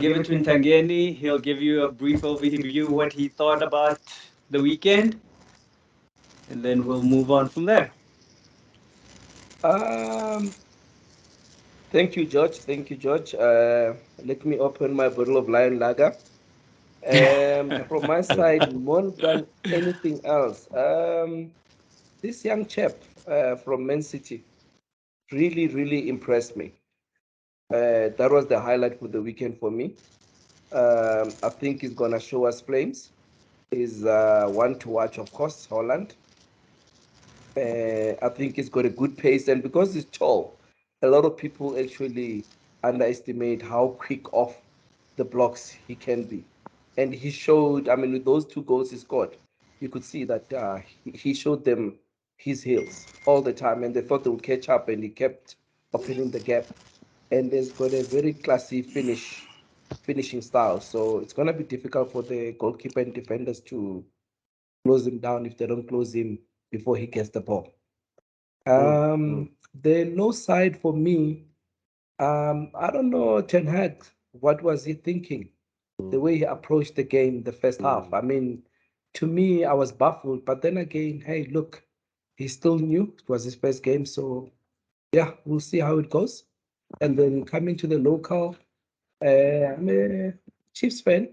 give it to Ntangeni. He'll give you a brief overview what he thought about the weekend, and then we'll move on from there. Um, Thank you, George. Thank you, George. Let me open my bottle of Lion Lager. From my side, more than anything else, this young chap from Man City really, really impressed me. That was the highlight for the weekend for me. I think he's gonna show us flames. He's one to watch, of course, Holland. I think he's got a good pace, and because he's tall, a lot of people actually underestimate how quick off the blocks he can be. And he showed, I mean, with those two goals he scored, you could see that he showed them his heels all the time, and they thought they would catch up, and he kept opening the gap. And he's got a very classy finishing style. So it's gonna be difficult for the goalkeeper and defenders to close him down if they don't close him before he gets the ball. The low side for me, I don't know, Ten Hag, what was he thinking? The way he approached the game the first half. I mean, to me, I was baffled. But then again, hey, look, he's still new. It was his first game, so yeah, we'll see how it goes. And then coming to the local, I'm a Chiefs fan,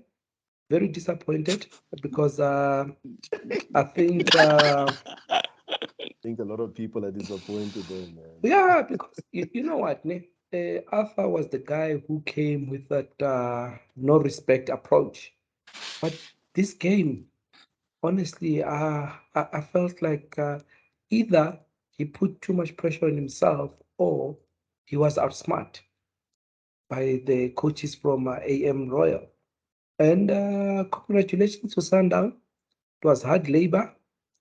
very disappointed because I think I think a lot of people are disappointed there, man. yeah, because you know what, ne? Arthur was the guy who came with that no respect approach. But this game, honestly, I felt like either he put too much pressure on himself or he was outsmart by the coaches from AM Royal. And congratulations to Sundown. It was hard labor,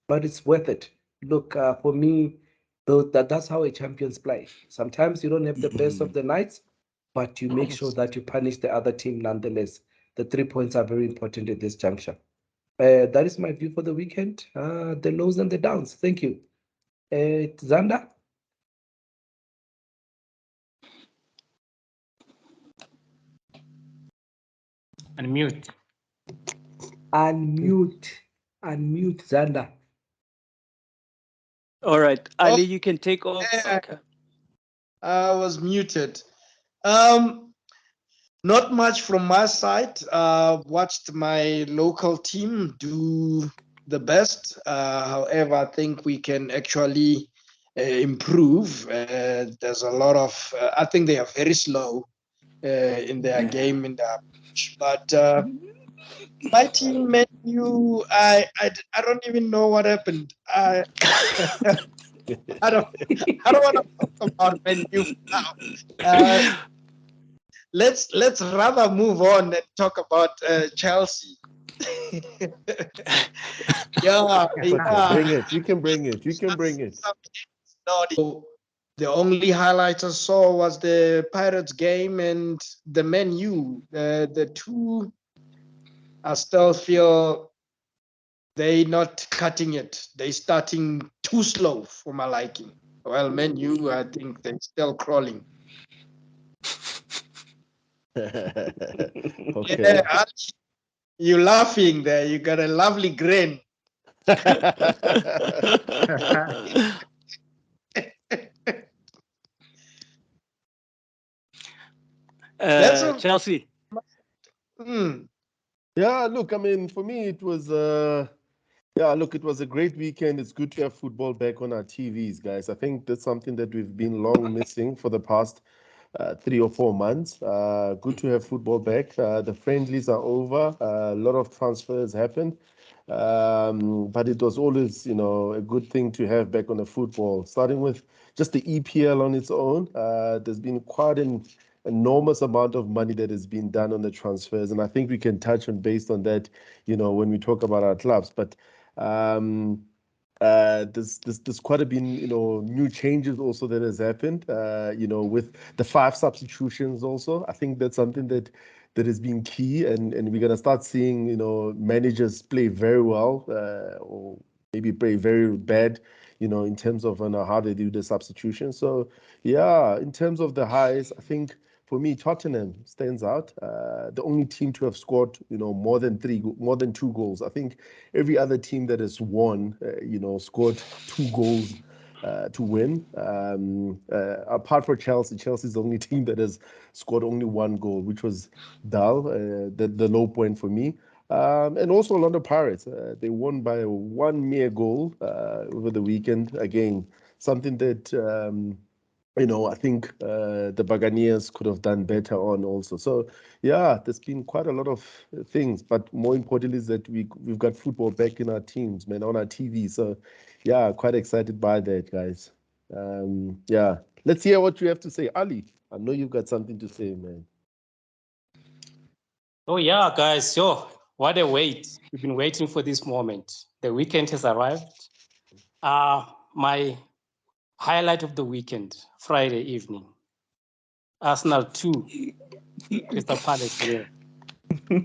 but it's worth it. Look, for me, though, that's how a champions play. Sometimes you don't have the best of the nights, but you make sure that you punish the other team nonetheless. The 3 points are very important at this juncture. That is my view for the weekend. The lows and the downs. Thank you. Xander, Unmute. unmute, unmute, Xander. All right, Oh, Ali, you can take over. yeah, Okay. I was muted. Um, Not much from my side. Watched my local team do the best. However, I think we can actually improve. There's a lot of. I think they are very slow in their game in their approach. But my team, Man U, I don't even know what happened. I don't I don't want to talk about Man U now. Uh, let's rather move on and talk about Chelsea. Yeah, It's okay. yeah. Bring it. You can bring it. You can bring it. No, the only highlight I saw was the Pirates game and the Man U. The two, I still feel they not cutting it. They starting too slow for my liking. Well, Man U, I think they're still crawling. Okay. Yeah, you laughing there. You got a lovely grin. That's a Chelsea. mm, Yeah, look, I mean, for me, it was yeah, look, it was a great weekend. It's good to have football back on our TVs, guys. I think that's something that we've been long missing for the past 3 or 4 months. Good to have football back. The friendlies are over. A lot of transfers happened. But it was always, a good thing to have back on the football. Starting with just the EPL on its own, there's been quite an enormous amount of money that has been done on the transfers, and I think we can touch on based on that, when we talk about our clubs. But um, there's quite a been new changes also that has happened. With the 5 substitutions also, I think that's something that has been key, and we're gonna start seeing managers play very well, or maybe play very bad, in terms of how they do the substitution. So yeah, in terms of the highs, I think for me, Tottenham stands out. The only team to have scored, more than two goals. I think every other team that has won, scored 2 goals to win. Apart from Chelsea, Chelsea's the only team that has scored only 1 goal, which was dull. The low point for me. And also Orlando Pirates. They won by one mere goal over the weekend. Again, something that I think the Buccaneers could have done better on also. So yeah, there's been quite a lot of things, but more importantly is that we've got football back in our teams, man, on our TV. So yeah, quite excited by that, guys. Yeah, let's hear what you have to say, Ali. I know you've got something to say, man. Oh yeah, guys. So what a wait. We've been waiting for this moment. The weekend has arrived. My highlight of the weekend, Friday evening. Arsenal 2, Crystal Palace 0.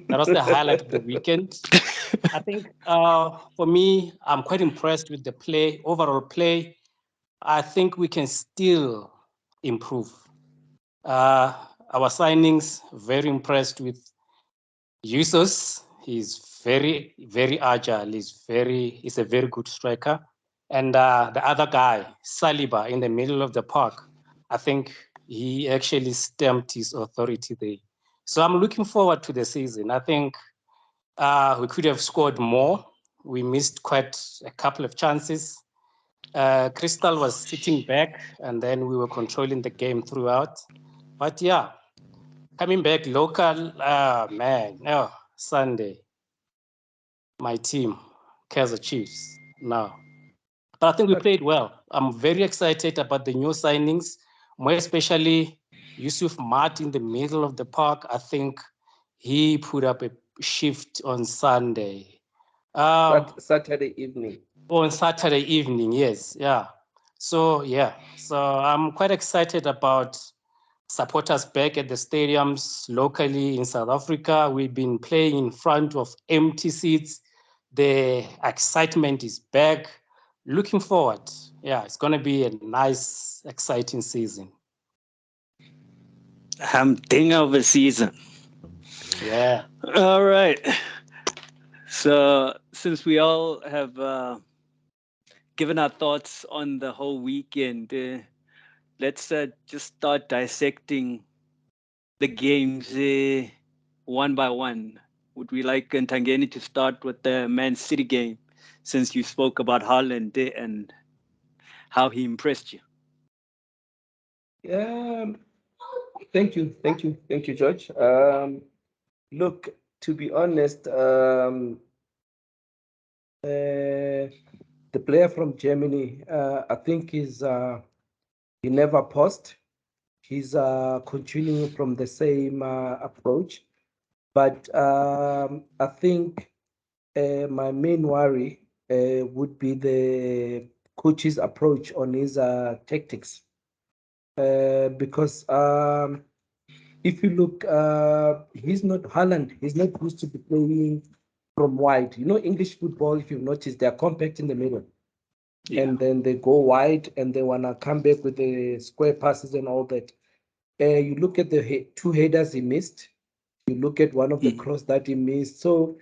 That was the highlight of the weekend. I think for me, I'm quite impressed with the play, overall play. I think we can still improve. Our signings, very impressed with Jesus. He's very, very agile. He's a very good striker. And the other guy, Saliba, in the middle of the park, I think he actually stamped his authority there. So I'm looking forward to the season. I think we could have scored more. We missed quite a couple of chances. Crystal was sitting back, and then we were controlling the game throughout. But yeah, coming back local, man, Sunday, my team, Kaizer Chiefs now. But I think we played well. I'm very excited about the new signings, more especially Yusuf Mat in the middle of the park. I think he put up a shift on Sunday. Saturday evening. On Saturday evening, yes, yeah. So I'm quite excited about supporters back at the stadiums locally in South Africa. We've been playing in front of empty seats. The excitement is back. Looking forward. Yeah, it's going to be a nice, exciting season. Thing of a season. Yeah. All right. So since we all have given our thoughts on the whole weekend, let's just start dissecting the games one by one. Would we like Ntangeni to start with the Man City game, since you spoke about Haaland and how he impressed you? Thank you, George. Look, to be honest, the player from Germany, I think he never paused. He's continuing from the same approach. But I think my main worry would be the coach's approach on his tactics. Because if you look, he's not Haaland. He's not used to be playing from wide. English football, if you've noticed, they're compact in the middle. Yeah. And then they go wide and they want to come back with the square passes and all that. You look at the two headers he missed. You look at one of the cross that he missed. So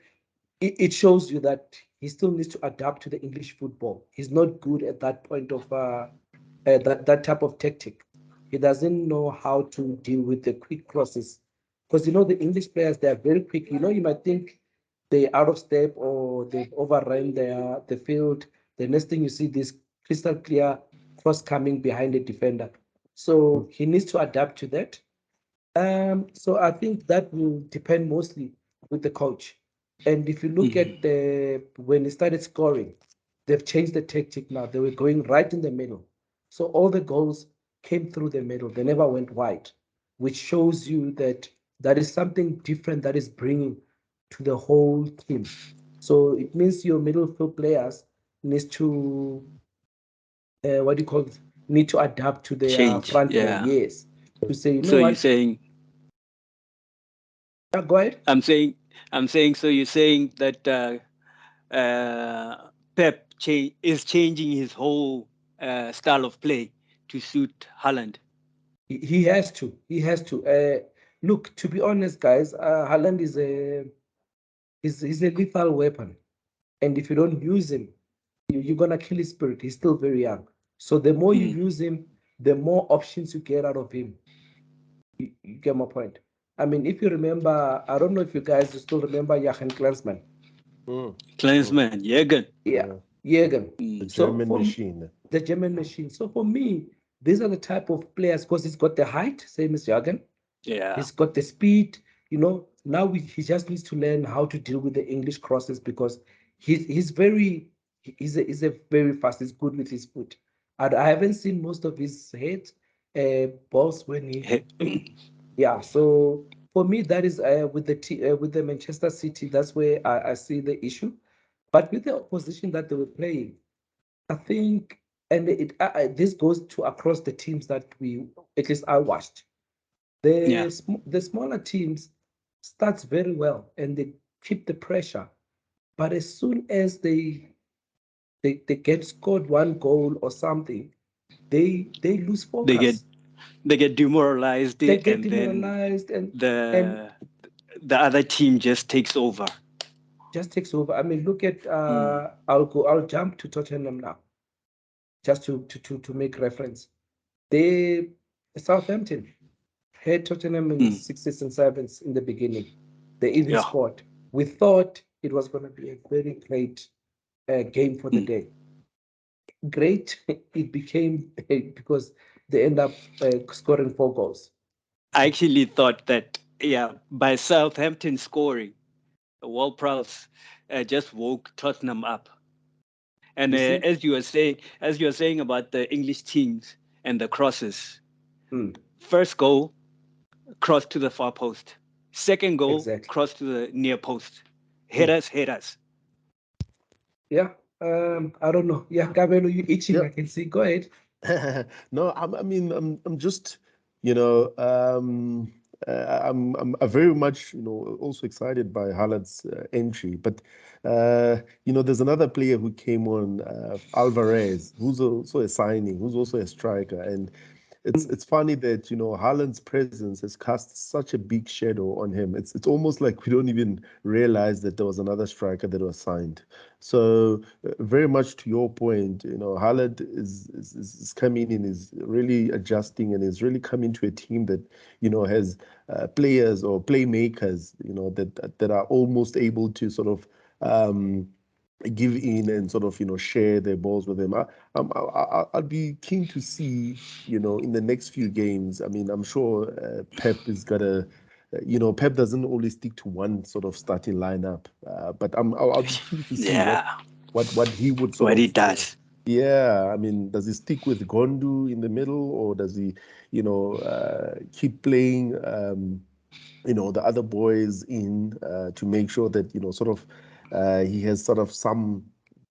it shows you that he still needs to adapt to the English football. He's not good at that point of that type of tactic. He doesn't know how to deal with the quick crosses. Because the English players, they are very quick. You might think they're out of step or they've overrun the field. The next thing you see this crystal clear cross coming behind the defender. So he needs to adapt to that. So I think that will depend mostly with the coach. And if you look at when he started scoring, they've changed the tactic now. They were going right in the middle. So all the goals came through the middle. They never went wide, which shows you that that is something different that is bringing to the whole team. So it means your middle field players needs to what do you call it? Need to adapt to their Change. front row. Yeah. Yes, to say So you're what? saying Go ahead. I'm saying so you're saying that Pep is changing his whole style of play to suit Haaland. He has to. He has to. Look, to be honest, guys, Haaland is he's a lethal weapon, and if you don't use him, you're gonna kill his spirit. He's still very young, so the more you Mm. use him, the more options you get out of him. You get my point. I mean, if you remember, I don't know if you guys still remember Jochen Klinsmann. Mm, mm, Klinsmann, Jürgen. Yeah, yeah. Jürgen. The Mm. So German for machine. the German machine. So for me, these are the type of players because he's got the height, same as Jürgen. Yeah, He's got the speed. Now he just needs to learn how to deal with the English crosses because he's a very fast. He's good with his foot. And I haven't seen most of his head balls when he yeah. So for me, that is with the Manchester City. That's where I see the issue. But with the opposition that they were playing, I think, and this goes to across the teams that we at least I watched. yeah. The smaller teams starts very well and they keep the pressure, but as soon as they get scored one goal or something, they lose They get focus. they get demoralized, They get and then demoralized and the the other team just takes over. just takes over. I mean, look at Mm. I'll jump to Tottenham now, just to make reference. They Southampton had Tottenham in Mm. sixes and sevens in the beginning. They even Yeah. scored. We thought it was going to be a very great game for the Mm. day. Great, it became because they end up scoring 4 goals. I actually thought that, yeah, by Southampton scoring, Ward-Prowse just woke Tottenham up. And You see? as you were saying about the English teams and the crosses, Mm, first goal cross to the far post, second goal exactly. cross to the near post, Mm, hit us. yeah. I don't know. Yeah, Gabelo, you itching? Yeah. I can see. Go ahead. No, I mean, I'm just, you know, I'm very much, also excited by Haaland's entry. But, there's another player who came on, Alvarez, who's also a signing, who's also a striker, and Mm, it's funny that Haaland's presence has cast such a big shadow on him. It's almost like we don't even realize that there was another striker that was signed. So very much to your point, Haaland is coming in, is really adjusting, and is really coming to a team that has players or playmakers, that are almost able to sort of. Give in and sort of share their balls with them. I'll be keen to see in the next few games. I mean, I'm sure Pep is gonna. Pep doesn't always stick to one sort of starting lineup, but I'll be keen to see what Yeah, what he would sort what he of. does. Yeah, I mean, does he stick with Gondu in the middle, or does he, keep playing? The other boys in to make sure that sort of he has sort of some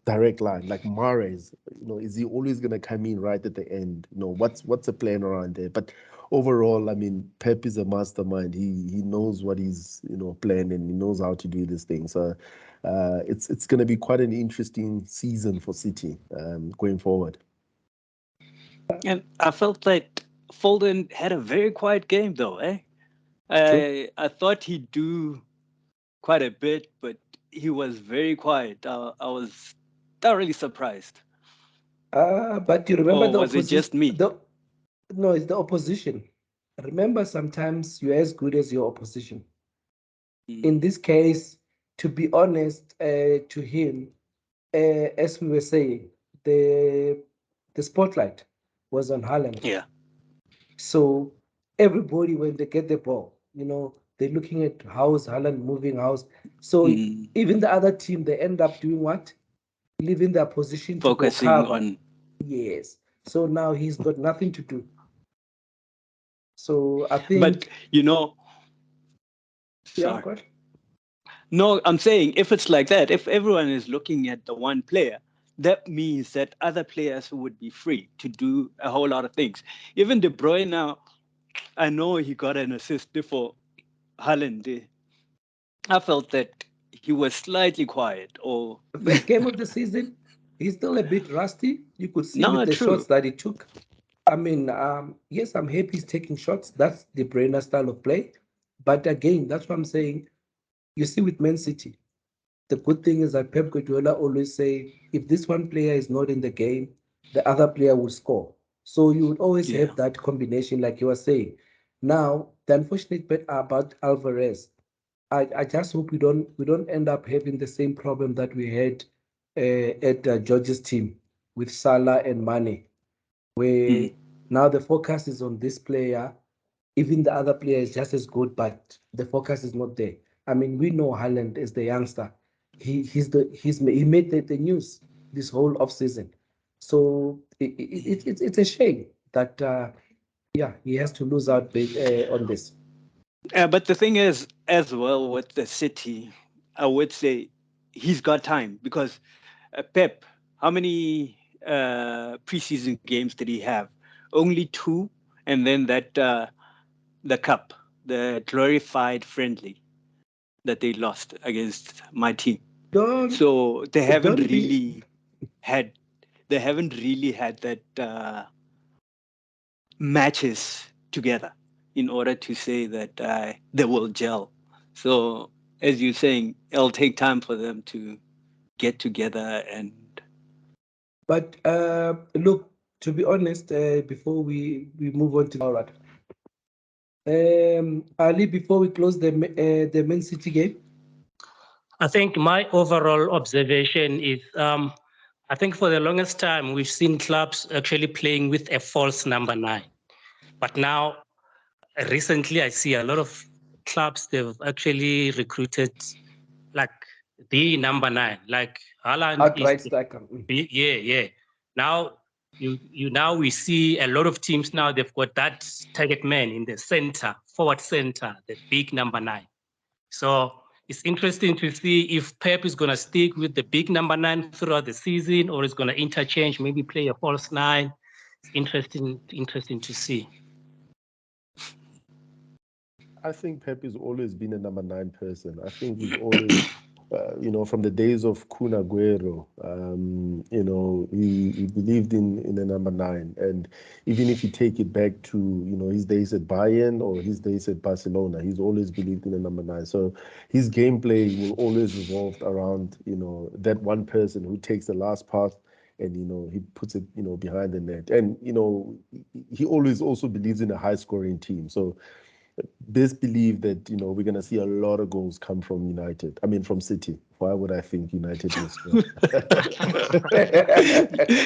direct line like Mares. Is he always going to come in right at the end? What's the plan around there? But overall, I mean, Pep is a mastermind. He knows what he's planned, and he knows how to do this thing. So it's going to be quite an interesting season for City going forward. And I felt that Foden had a very quiet game, though. true. I thought he'd do quite a bit, but he was very quiet. I was thoroughly surprised. But you remember Or the was it opposition? just me? No, it's the opposition. Remember, sometimes you're as good as your opposition. Mm. In this case, to be honest, to him, as we were saying, the the spotlight was on Haaland. Yeah. So everybody, when they get the ball, they're looking at how's Haaland moving, how's so Mm. even the other team they end up doing what? Leaving their position to go Focusing cover. on, Yes. So now he's got nothing to do. So I but think, yeah, sorry. God. No, I'm saying if it's like that, if everyone is looking at the one player, that means that other players would be free to do a whole lot of things. Even De Bruyne now, I know he got an assist for Haaland. I felt that he was slightly quiet, or First game of the season, he's still a bit rusty. You could see with no, the shots true. that he took. I mean, yes, I'm happy he's taking shots. That's the Brenner style of play. But again, that's what I'm saying. You see, with Man City, the good thing is that Pep Guardiola always say, if this one player is not in the game, the other player will score. So you would always Yeah. have that combination, like you were saying. Now, the unfortunate bit about Alvarez, I just hope we don't end up having the same problem that we had at George's team with Salah and Mane, where Mm. now the focus is on this player. Even the other player is just as good, but the focus is not there. I mean, we know Haaland is the youngster. He made the news this whole off season. So it's a shame that yeah, he has to lose out on this. But the thing is, as well with the City, I would say he's got time because Pep, how many preseason games did he have? Only two, and then that the cup, the glorified friendly that they lost against my team. Don't So don't be had they haven't really had that matches together in order to say that they will gel. So as you're saying, it'll take time for them to get together and But look, to be honest, before we move on to all right, Ali, before we close the Man City game, I think my overall observation is I think for the longest time we've seen clubs actually playing with a false number nine. But now recently I see a lot of clubs they've actually recruited like the number nine. Like Haaland is outright striker. Mm. yeah, yeah. Now you now we see a lot of teams now they've got that target man in the center, forward center, the big number nine. So it's interesting to see if Pep is going to stick with the big number nine throughout the season or is going to interchange, maybe play a false nine. It's interesting to see. I think Pep has always been a number nine person. I think he's always, from the days of Kun Aguero, he believed in a number nine. And even if you take it back to, his days at Bayern or his days at Barcelona, he's always believed in a number nine. So his gameplay will always revolve around, that one person who takes the last pass and, he puts it, behind the net. And, he always also believes in a high scoring team. So, best believe that we're gonna see a lot of goals come from United. I mean, from City. Why would I think United will score?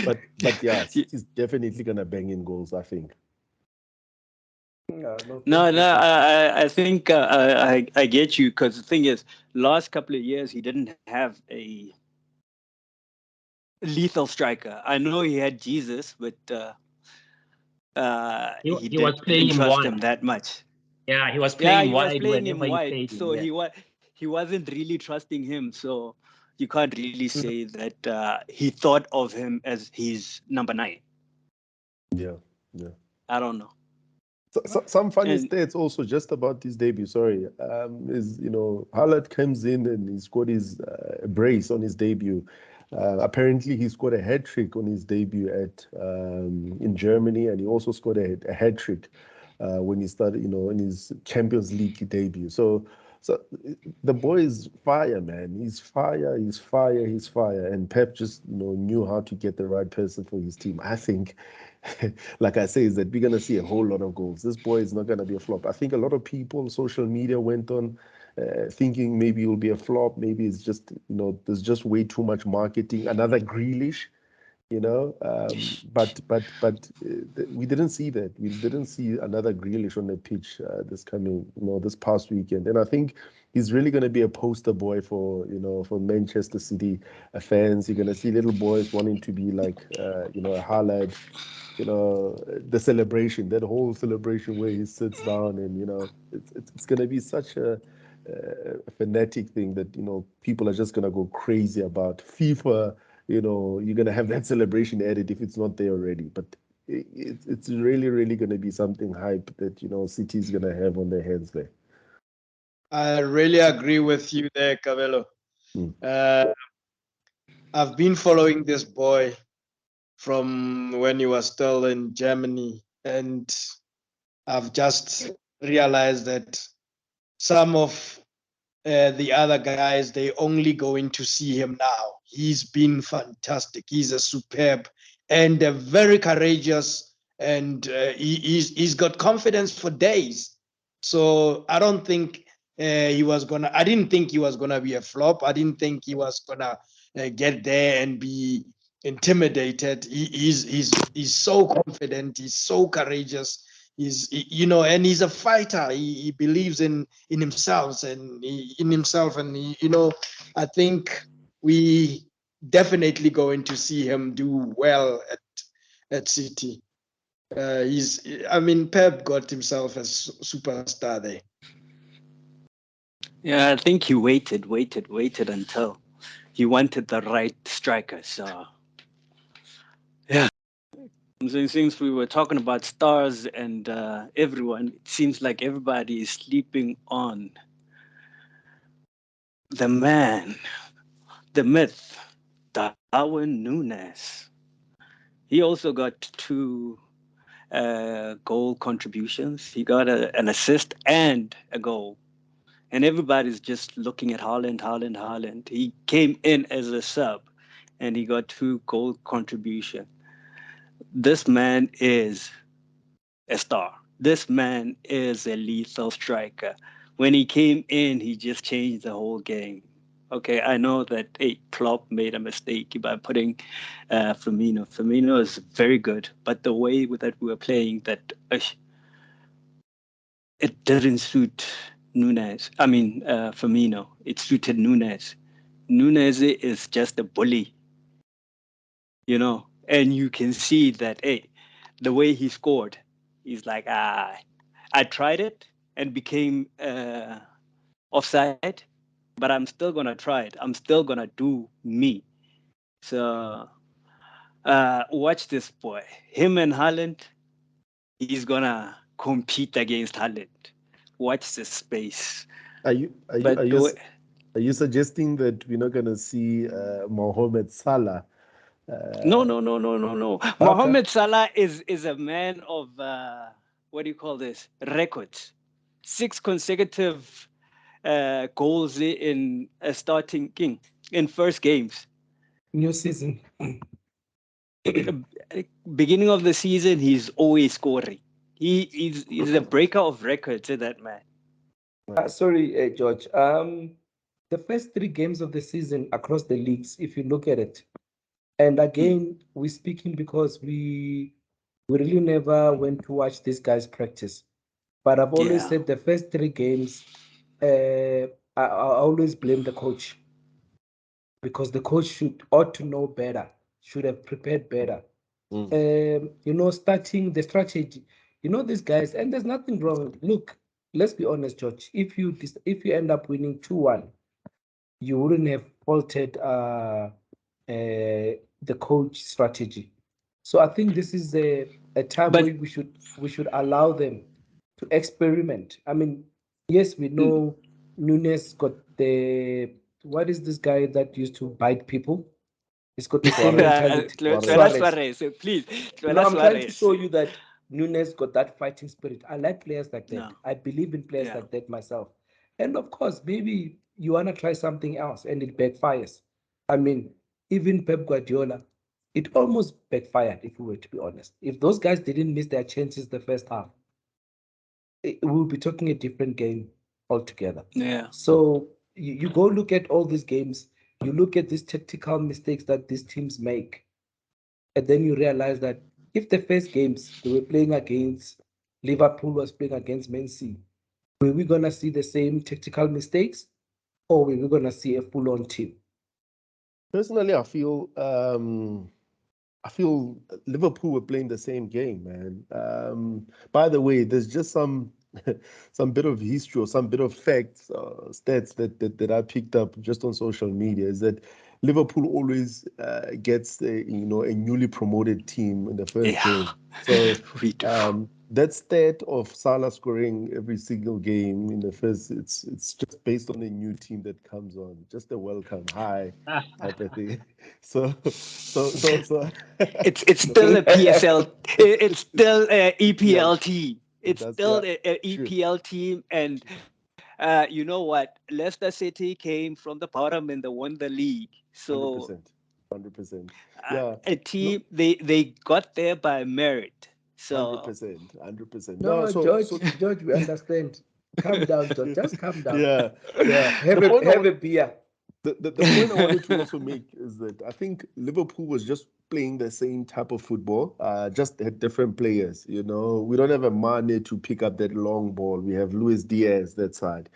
but yeah, City's definitely gonna bang in goals. I think. No, no, thank no. you. Thank you. I think I get you because the thing is, last couple of years he didn't have a lethal striker. I know he had Jesus, but he He was didn't playing him trust him wide. that much. Yeah, he was Yeah, playing he was wide playing whenever him he wide, played him. so Yeah. he wasn't really trusting him. So you can't really Mm. say that he thought of him as his number nine. Yeah, yeah. I don't know. Some funny And stats also just about this debut. Sorry, is Haaland comes in and he scored his brace on his debut. Apparently, he scored a hat trick on his debut at in Germany, and he also scored a hat trick when he started, in his Champions League debut. So the boy is fire, man. He's fire. He's fire. He's fire. And Pep just knew how to get the right person for his team. I think, like I say, is that we're gonna see a whole lot of goals. This boy is not gonna be a flop. I think a lot of people, social media went on thinking maybe it will be a flop. Maybe it's just there's just way too much marketing. Another Grealish, but we didn't see that. We didn't see another Grealish on the pitch this past weekend. And I think he's really going to be a poster boy for Manchester City fans. You're going to see little boys wanting to be like, a Haaland, the celebration, that whole celebration where he sits down and, it's going to be such a fanatic thing that, people are just going to go crazy about FIFA. You're going to have that celebration added if it's not there already. But it's really, really going to be something hype that, City's going to have on their hands there. I really agree with you there, Cabello. Mm. Uh, I've been following this boy from when he was still in Germany, and I've just realized that some of the other guys, they only going to see him now. He's been fantastic. He's a superb and a very courageous, and he's got confidence for days. So I don't think he was gonna. I didn't think he was gonna be a flop. I didn't think he was gonna get there and be intimidated. He's so confident. He's so courageous. And he's a fighter. He believes in himself and I think we definitely going to see him do well at City. I mean, Pep got himself a superstar there. Yeah, I think he waited until he wanted the right striker. So yeah, since we were talking about stars and everyone, it seems like everybody is sleeping on the man, the myth, Darwin Nunes. He also got two goal contributions. He got an assist and a goal. And everybody's just looking at Haaland. He came in as a sub and he got two goal contribution. This man is a star. This man is a lethal striker. When he came in, he just changed the whole game. Okay, I know that Klopp made a mistake by putting Firmino. Firmino is very good, but the way that we were playing, that it didn't suit Nunes. I mean, Firmino. It suited Nunes. Nunes is just a bully, and you can see that, the way he scored, he's like, I tried it and became offside, but I'm still gonna try it. I'm still gonna do me. So watch this boy. Him and Haaland, he's gonna compete against Haaland. Watch this space. Are you are you are But you s- are you suggesting that we're not gonna see Mohamed Salah? no, Uh, no, no, no, no, no. Baka, Mohamed Salah is a man of what do you call this? Records. Six consecutive goals in starting king in first games. new season. Beginning of the season, he's always scoring. He's a breaker of records, that man. Sorry, George. The first three games of the season across the leagues, if you look at it, and Mm. again, we're speaking because we really never went to watch these guys practice. But I've always Yeah, said the first three games, I always blame the coach because the coach ought to know better, should have prepared better. mm. Starting the strategy. These guys, and there's nothing wrong. Look, let's be honest, George. If you end up winning 2-1, you wouldn't have faulted the coach strategy. So I think this is a time but where we should allow them to experiment. I mean, yes, we mm, know Nunes got the what is this guy that used to bite people? He's got the same Suarez, mentality. Clona Suarez. Suarez. Suarez, please, No, Clona I'm trying to Suarez. show you that Nunes got that fighting spirit. I like players like that. No, I believe in players yeah, like that myself. And of course, maybe you want to try something else and it backfires. I mean, even Pep Guardiola, it almost backfired, if we were to be honest. If those guys didn't miss their chances the first half, we'll be talking a different game altogether. yeah, So you go look at all these games, you look at these tactical mistakes that these teams make, and then you realize that if the first games they were playing against Liverpool was playing against Man City, were we gonna see the same tactical mistakes, or were we gonna see a full-on team? Personally, I feel Liverpool were playing the same game, man. By the way, there's just some some bit of history or some bit of facts, stats that I picked up just on social media is that Liverpool always gets a newly promoted team in the first yeah. game. So We do. that stat of Salah scoring every single game in the first, it's just based on a new team that comes on, just a welcome hi type of thing. So, so It's the still a PSL. It's still a EPL. EPL team. It's That's still yeah, a true, EPL team, and you know what? Leicester City came from the bottom and they won the league. hundred So percent, 100%. Yeah, a no, team they got there by merit. hundred So percent, 100%. No, No, George, we understand. Calm down, George. Just calm down. yeah, yeah. The Have a point I have want a beer. the point I wanted to also make is that I think Liverpool was just playing the same type of football, just had different players. You know, we don't have a Mane to pick up that long ball. We have Luis Diaz that side,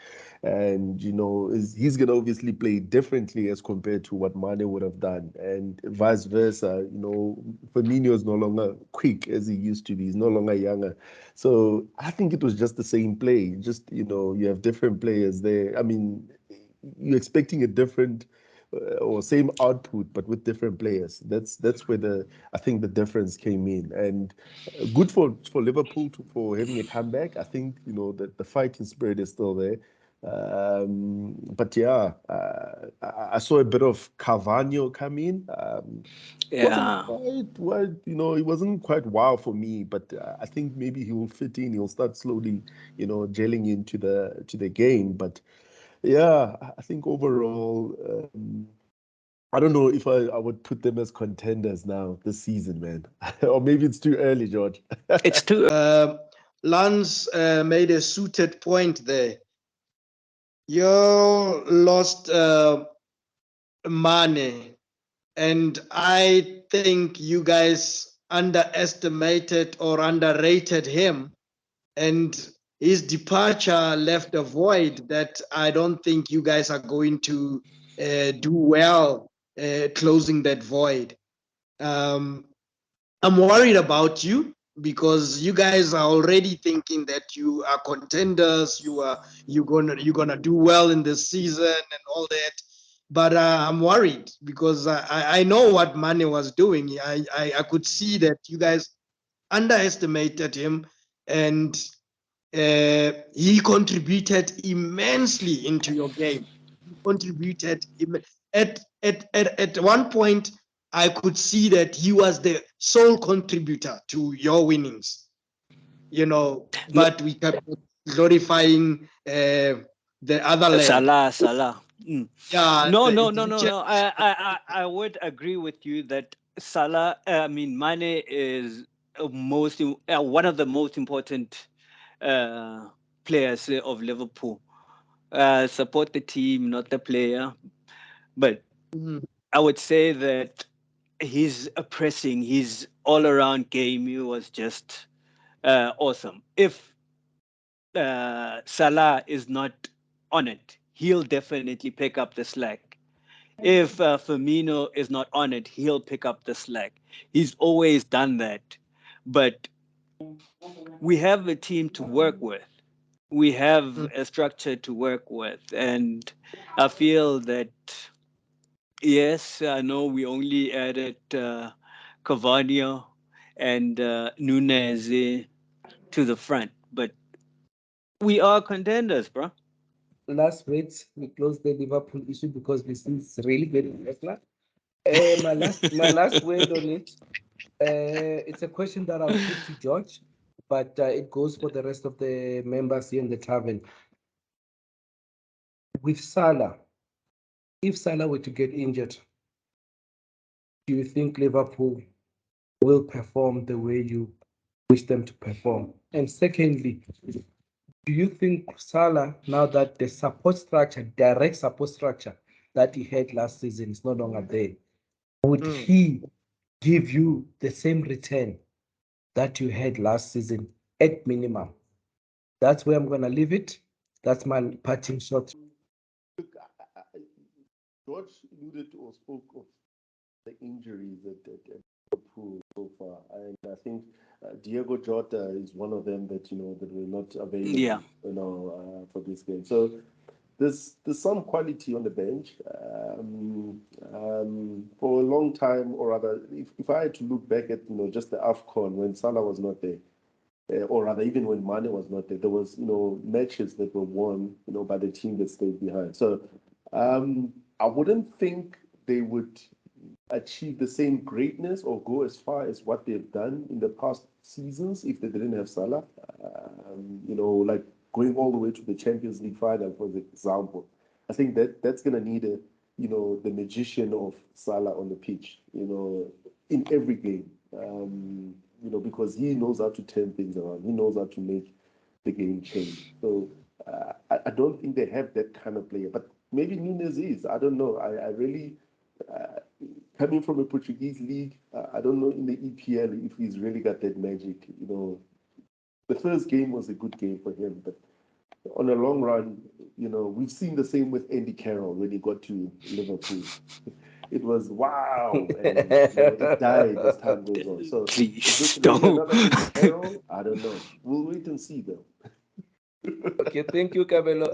and he's gonna obviously play differently as compared to what Mane would have done, and vice versa. Firmino is no longer quick as he used to be. He's no longer younger, so I think it was just the same play. Just you have different players there. I mean, you're expecting a different or same output but with different players. That's where the I think the difference came in, and good for Liverpool for having a comeback. I think that the fighting spirit is still there. But yeah, I saw a bit of Cavani come in. Wasn't yeah, quite what it wasn't quite wow for me, but I think maybe he will fit in. He'll start slowly, gelling into the game. But yeah, I think overall, I don't know if I would put them as contenders now this season, man. Or maybe it's too early, George. it's too. Lance made a suited point there. You lost money, and I think you guys underestimated or underrated him, and his departure left a void that I don't think you guys are going to do well closing that void. Um, I'm worried about you because you guys are already thinking that you are contenders. You're gonna do well in this season and all that. But I'm worried because I know what Mane was doing. I could see that you guys underestimated him, and he contributed immensely into your game. He contributed at one point. I could see that he was the sole contributor to your winnings. No, But we kept glorifying the other leg. Salah. Mm. Yeah, No, no, no, the no, no. I would agree with you that Salah. I mean, Mane is one of the most important uh, players of Liverpool. Support the team, not the player. But Mhm. I would say that his pressing, his all-around game, he was just awesome. If Salah is not on it, he'll definitely pick up the slack. If Firmino is not on it, he'll pick up the slack. He's always done that. But we have a team to work with. We have Mm. a structure to work with. And I feel that, yes, I know we only added Cavani and Nunez to the front, but we are contenders, bro. Last week we closed the Liverpool issue because this is really good wrestler. My last word on it. It's a question that I'll put to George, but it goes for the rest of the members here in the tavern. With Salah, if Salah were to get injured, do you think Liverpool will perform the way you wish them to perform? And secondly, do you think Salah, now that the support structure, direct support structure that he had last season is no longer there, would Mm. he give you the same return that you had last season at minimum? That's where I'm going to leave it. That's my parting shot. Look, George alluded to or spoke of the injuries at Liverpool so far, and I think Diego Jota is one of them that were not Yeah. available, for this game. So there's some quality on the bench. For a long time, or rather, if I had to look back at just the AFCON when Salah was not there, or rather, even when Mane was not there, there was matches that were won by the team that stayed behind. So I wouldn't think they would achieve the same greatness or go as far as what they've done in the past seasons if they didn't have Salah. Like going all the way to the Champions League final, for example. I think that's gonna need the magician of Salah on the pitch, in every game. Because he knows how to turn things around. He knows how to make the game change. So I don't think they have that kind of player. But maybe Nunes is. I don't know. I really uh, coming from a Portuguese league. I don't know in the EPL if he's really got that magic. The first game was a good game for him, but on a long run, we've seen the same with Andy Carroll when he got to Liverpool. It was wow, and it died as time goes on. So is this Please really don't. another Andy Carroll? I don't know. We'll wait and see though. Okay, thank you, Kabelo.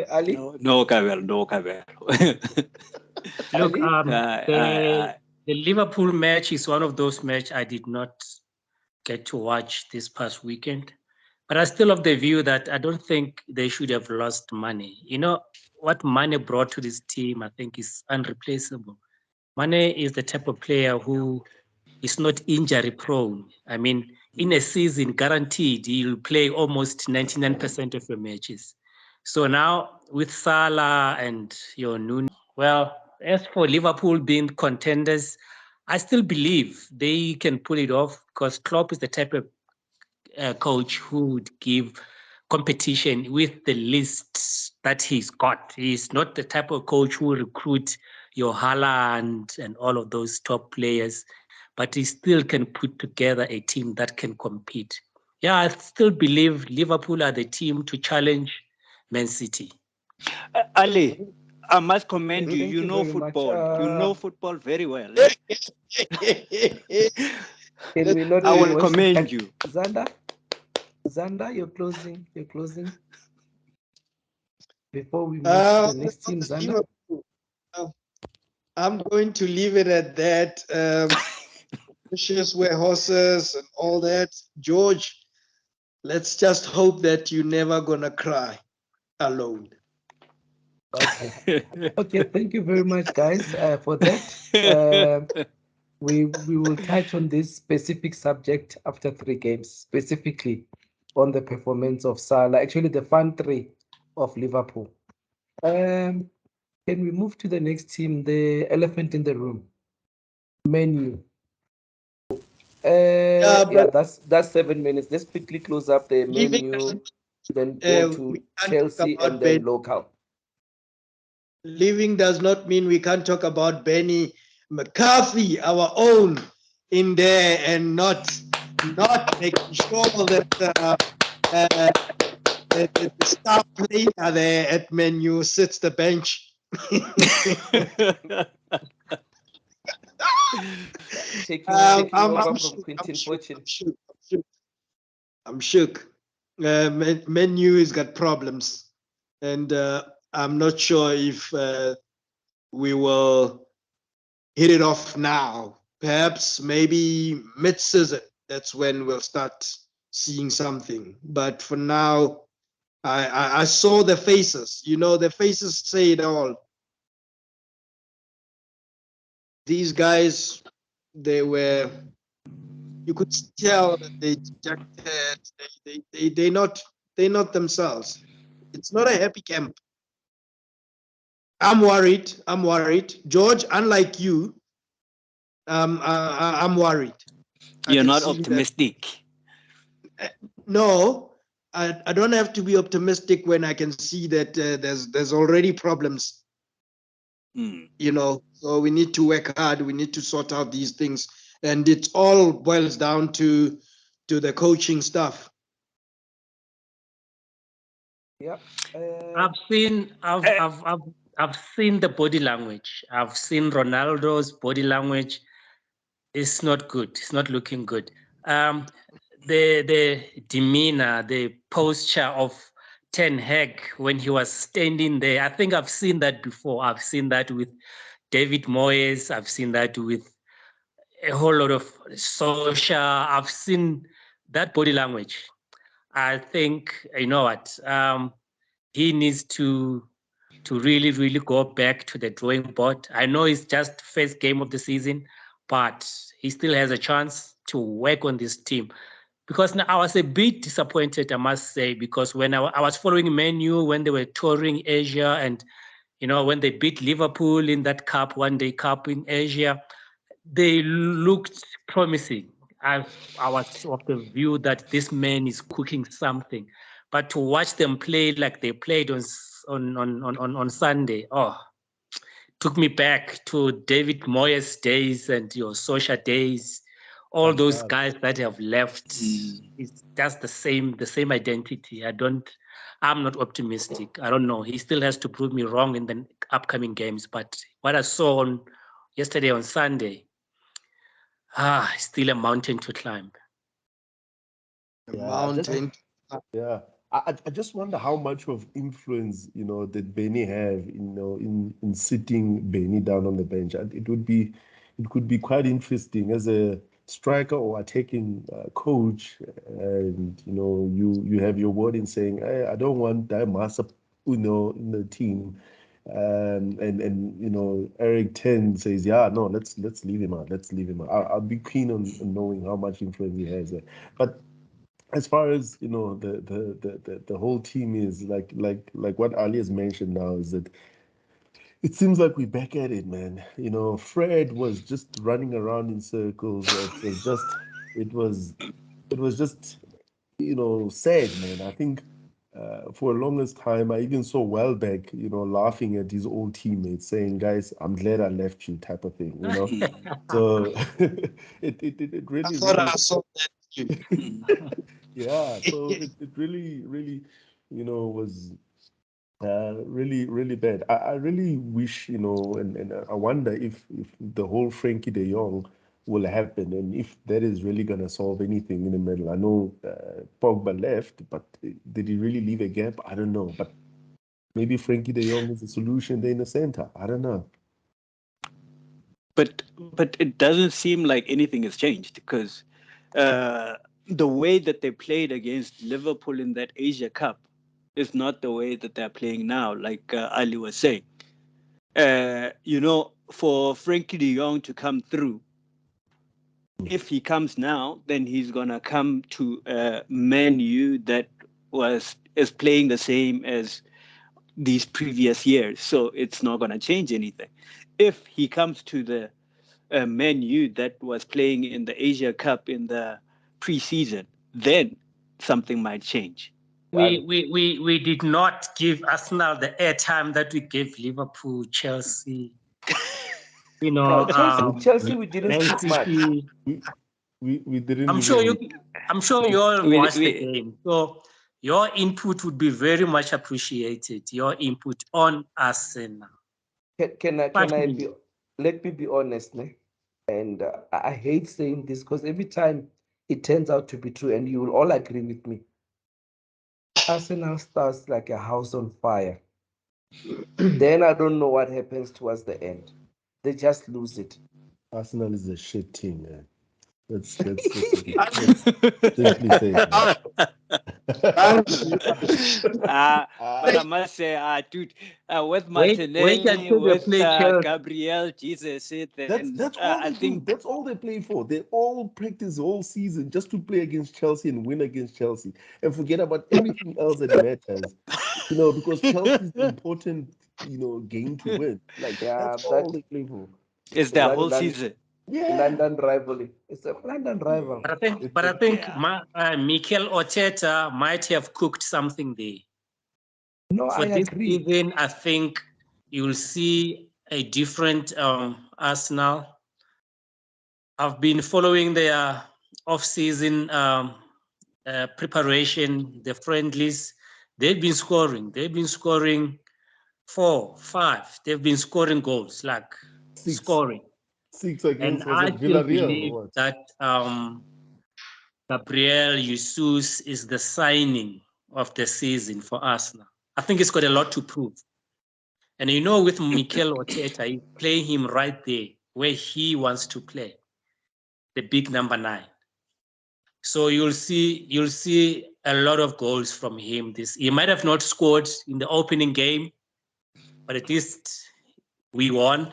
Ali? No, no, Cabello, no, Cabello. Look, Ali? the Liverpool match is one of those match I did not get to watch this past weekend. But I still of the view that I don't think they should have lost money. What Mane brought to this team, I think, is unreplaceable. Mane is the type of player who is not injury prone. I mean, in a season, guaranteed, he'll play almost 99% of your matches. So now with Salah and your Nunes, well, as for Liverpool being contenders, I still believe they can pull it off because Klopp is the type of coach who would give competition with the list that he's got. He's not the type of coach who will recruit your Haaland and all of those top players, but he still can put together a team that can compete. Yeah, I still believe Liverpool are the team to challenge Man City. Ali, I must commend you. Thank You you know very much. football. You know football very well. Eh? Can we not I be will wasting commend time? you. Zanda, you're closing. You're closing. Before we move to the next team, Zanda. Liverpool, uh, I'm going to leave it at that. Wishes were horses and all that. George, let's just hope that you're never gonna cry alone. Okay. Okay, thank you very much, guys, for that. We will touch on this specific subject after 3 games, specifically on the performance of Salah, actually the front three of Liverpool. Can we move to the next team, the elephant in the room, menu? Yeah, But that's 7 minutes. Let's quickly close up the leaving, menu, then go we to can't talk Chelsea and about then Ben. local. Leaving does not mean we can't talk about Benny McCarthy, our own, in there, and not making sure that uh, the star player there at Menu sits the bench. Taking I'm, over I'm from shook. I'm Quintin shook. Fortune. I'm shook. I'm shook. I'm shook. Menu has got problems, and I'm not sure if we will hit it off now. Perhaps maybe mid-season. That's when we'll start seeing something. But for now, I saw the faces. The faces say it all. These guys, they were. You could tell that they dejected. They're not themselves. It's not a happy camp. I'm worried. I'm worried. George, unlike you, I'm worried. I You're can not see that. optimistic. No, I don't have to be optimistic when I can see that there's already problems. Hmm. So we need to work hard. We need to sort out these things, and it all boils down to the coaching stuff. Yeah. I've seen I've Eh, I've I've I've seen the body language. I've seen Ronaldo's body language. It's not good. It's not looking good. Um, the demeanor, the posture of Ten Hag when he was standing there. I think I've seen that before. I've seen that with David Moyes. I've seen that with a whole lot of social. I've seen that body language. I think you know what. He needs to really, really go back to the drawing board. I know it's just first game of the season, but he still has a chance to work on this team. Because now I was a bit disappointed, I must say, because when I was following Menu when they were touring Asia, and you know when they beat Liverpool in that cup, one day cup in Asia, they looked promising. I was of the view that this man is cooking something, but to watch them play like they played on Sunday, oh, took me back to David Moyes days and your Social days. All those Fantastic. guys that have left, it's just the same identity. I'm not optimistic. I don't know. He still has to prove me wrong in the upcoming games. But what I saw on yesterday on Sunday, still a mountain to climb. A Yeah, I just mountain. yeah. I just wonder how much of influence, that Benny have, in sitting Benny down on the bench. And it could be quite interesting as a striker or attacking coach, and you have your word in saying, hey, I don't want that massive, in the team. And Eric Ten says, yeah, no, let's leave him out. Let's leave him out. I'll be keen on knowing how much influence he has there. But as far as the whole team is like what Ali has mentioned now is that it seems like we're back at it, man. Fred was just running around in circles. It was just sad, man. I think for a longest time I even saw Welbeck, laughing at his old teammates, saying, "Guys, I'm glad I left you," type of thing. So it I really thought really I saw that too. yeah, so it really, really, was really, really bad. I really wish, and I wonder if the whole Frankie de Jong will happen, and if that is really gonna solve anything in the middle. I know Pogba left, but did he really leave a gap? I don't know, but maybe Frankie de Jong is the solution there in the center. I don't know. But it doesn't seem like anything has changed because uh, the way that they played against Liverpool in that Asia Cup is not the way that they're playing now. Like Ali was saying, for Frankie De Jong to come through, if he comes now, then he's gonna come to a Man U that is playing the same as these previous years. So it's not gonna change anything. If he comes to the Man U that was playing in the Asia Cup in the preseason, then something might change. We, we did not give Arsenal the airtime that we gave Liverpool, Chelsea, Chelsea, we didn't Man speak much. City. We we didn't I'm sure even. you all We, watched the we, game. So your input would be very much appreciated. Your input on Arsenal. Can I be? Let me be honest, ne? And I hate saying this because every time it turns out to be true, and you will all agree with me. Arsenal starts like a house on fire. Then I don't know what happens towards the end. They just lose it. Arsenal is a shit team, man. Let's simply say it, man. but I must say, dude, with Wait Martinelli, until they with play Chelsea. Gabriel Jesus, That's then that's all I they do. think That's all they play for. They all practice the whole season just to play against Chelsea and win against Chelsea and forget about everything else that matters. Because Chelsea is the important, game to win. Like Yeah, that's all that they play for. it's their that whole Lon- season. Yeah. London rivalry. It's a London rival. It, But I it, think Yeah. Mikel Arteta might have cooked something there. No, I For this agree. season, I think you'll see a different Arsenal. I've been following their off-season preparation, the friendlies. They've been scoring. They've been scoring 4, 5. They've been scoring goals, like six scoring. six And against, was I it still Villarreal believe or what? that Gabriel Jesus is the signing of the season for Arsenal. I think he's got a lot to prove. And with Mikel Arteta, you play him right there where he wants to play, the big number 9. So you'll see a lot of goals from him. He might have not scored in the opening game, but at least we won.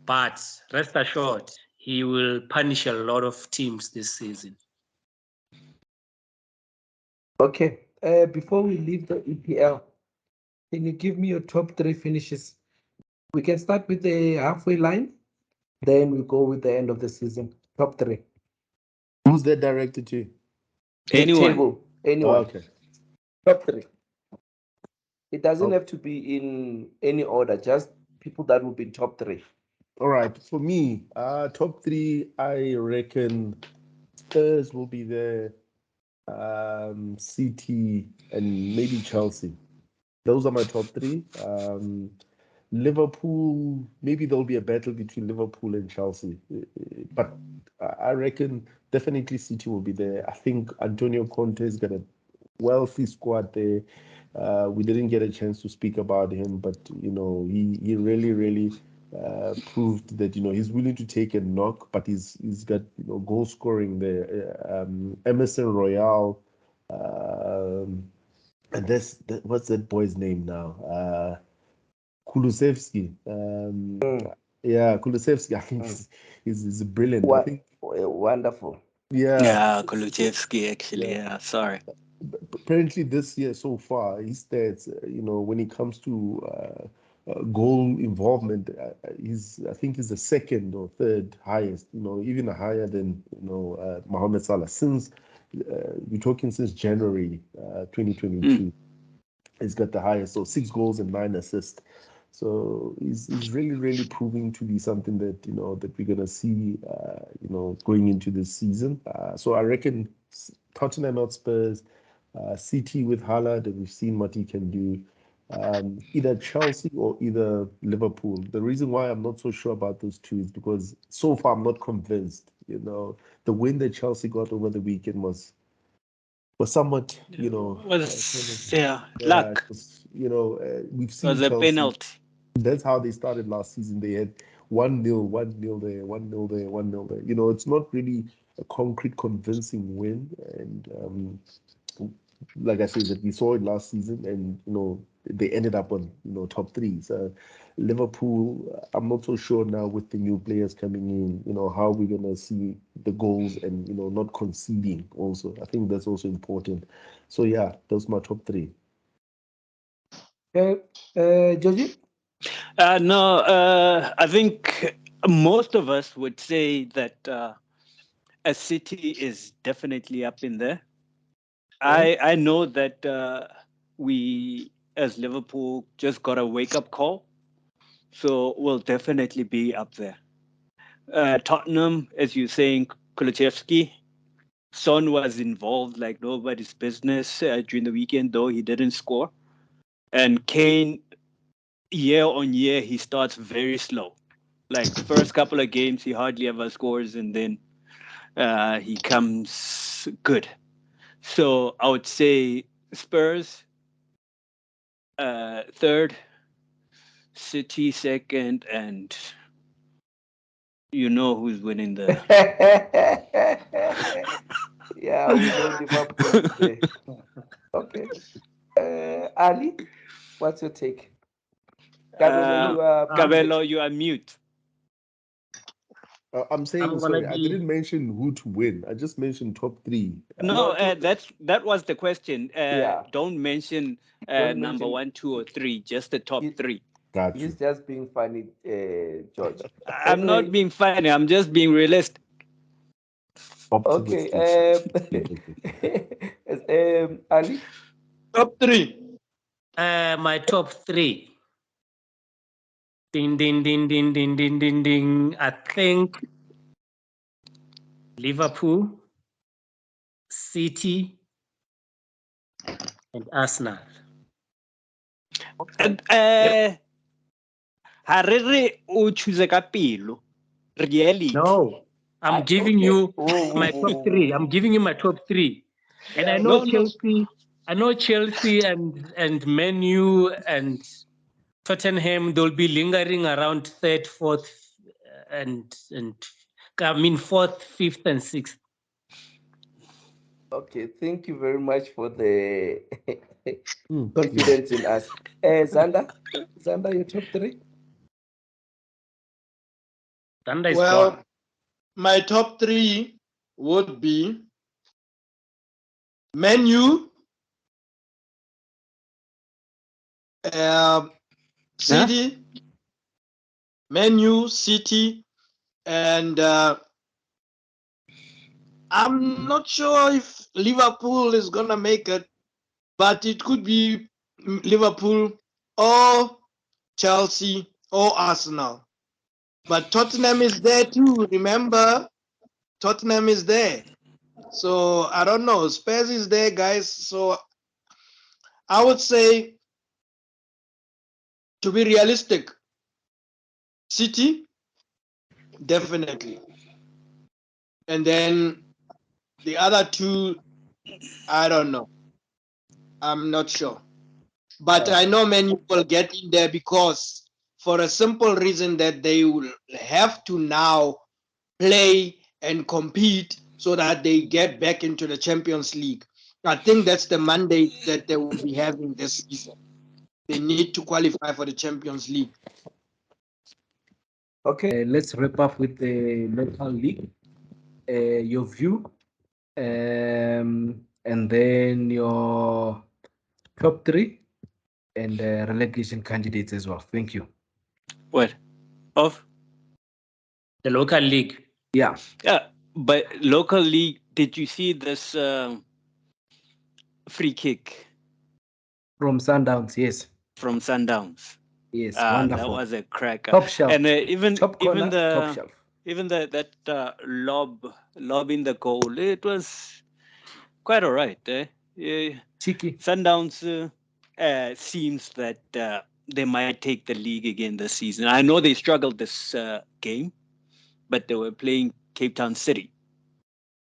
But rest assured, he will punish a lot of teams this season. Okay. Before we leave the EPL, can you give me your top three finishes? We can start with the halfway line, then we go with the end of the season. Top three. Who's that directed to? The Anyone? table. Oh, Anyone. okay. Top three. It doesn't Oh, have to be in any order, just people that will be top three. all right. For me, top three, I reckon Spurs will be there, City, and maybe Chelsea. Those are my top three. Liverpool, maybe there'll be a battle between Liverpool and Chelsea, but I reckon definitely City will be there. I think Antonio Conte has got a wealthy squad there. We didn't get a chance to speak about him, but he really really proved that he's willing to take a knock, but he's got goal scoring there. Emerson Royale, and what's that boy's name now? Kulusevski. Mm, Yeah, Kulusevski. I think mm. is brilliant. I think Wonderful. yeah. Yeah, So, Kulusevski actually. yeah. Yeah, sorry. Apparently this year so far, his stats, when it comes to goal involvement, I think he's the second or third highest. Even higher than Mohamed Salah since we're talking since January Mm. 2022. He's got the highest, so 6 goals and 9 assists. So he's really really proving to be something that that we're gonna see going into this season. So I reckon Tottenham Hotspurs, City with Haaland, and we've seen what he can do. Either Chelsea or either Liverpool. The reason why I'm not so sure about those two is because so far I'm not convinced. The win that Chelsea got over the weekend was somewhat, kind of, Was yeah, yeah, it luck. was, we've seen Was a Chelsea. penalty. That's how they started last season. They had 1-0, 1-0 there, 1-0 there, 1-0 there. It's not really a concrete, convincing win. And like I said, that we saw it last season, and they ended up on top three. So Liverpool, I'm not so sure now with the new players coming in. How we're gonna see the goals and not conceding. Also, I think that's also important. So yeah, those are my top three. Georgie? No, I think most of us would say that a city is definitely up in there. Mm. I know that we as Liverpool just got a wake up call, so we'll definitely be up there. Tottenham, as you're saying, Kulusevski, Son was involved like nobody's business during the weekend, though he didn't score. And Kane, year on year, he starts very slow. Like first couple of games, he hardly ever scores, and then he comes good. So I would say Spurs third, City second, and you know who's winning the. Yeah, we know Liverpool is there. Okay. Ali, what's your take? Cabello, uh, you are Cabello, muted. you are mute. I'm I'm saying, gonna sorry, I be didn't mention who to win. I just mentioned top three. No, No, that was the question. yeah. Don't mention Don't number mention one, two, or three. Just the top he, three. Got he's you. just being funny, George. I'm not Anyway, being funny. I'm just being realistic. okay. Optimistic. Yes, Ali. Top three. my top three. Ding ding ding ding ding ding ding ding. I think Liverpool, City, and Arsenal. Okay. Yep. Ha re re o choose ka pelo. Reality. No, I'm giving Okay. you Whoa, whoa, my whoa, top whoa, three. whoa. I'm giving you my top three, and I Yeah, know No, no. Chelsea. I know Chelsea and Man U and Tottenham. They'll be lingering around third, fourth, and I mean fourth, fifth, and sixth. Okay, thank you very much for the Mm, mm. confidence in us. Zander, your top three? Thunder is gone. Well, my top three would be Menu, uh, Huh? City, Menu, City, and I'm not sure if Liverpool is gonna make it, but it could be Liverpool or Chelsea or Arsenal. But Tottenham is there too. Remember, Tottenham is there. So I don't know. Spurs is there, guys. So I would say, to be realistic, City definitely, and then the other two, I don't know. I'm not sure. But I know many will get in there because for a simple reason that they will have to now play and compete so that they get back into the Champions League. I think that's the mandate that they will be having this season. They need to qualify for the Champions League. Okay, let's wrap up with the local league. Your view, and then your top three and relegation candidates as well. Thank you. What? Of? The local league. Yeah, Yeah. But local league, did you see this free kick from Sundowns. Yes, from Sundowns? yes, Ah, that wonderful. was a cracker. Top shelf, And even top even corner, top the shelf. even the that lob in the goal, it was quite all right. Yeah, Cheeky. Sundowns seems that they might take the league again this season. I know they struggled this game, but they were playing Cape Town City.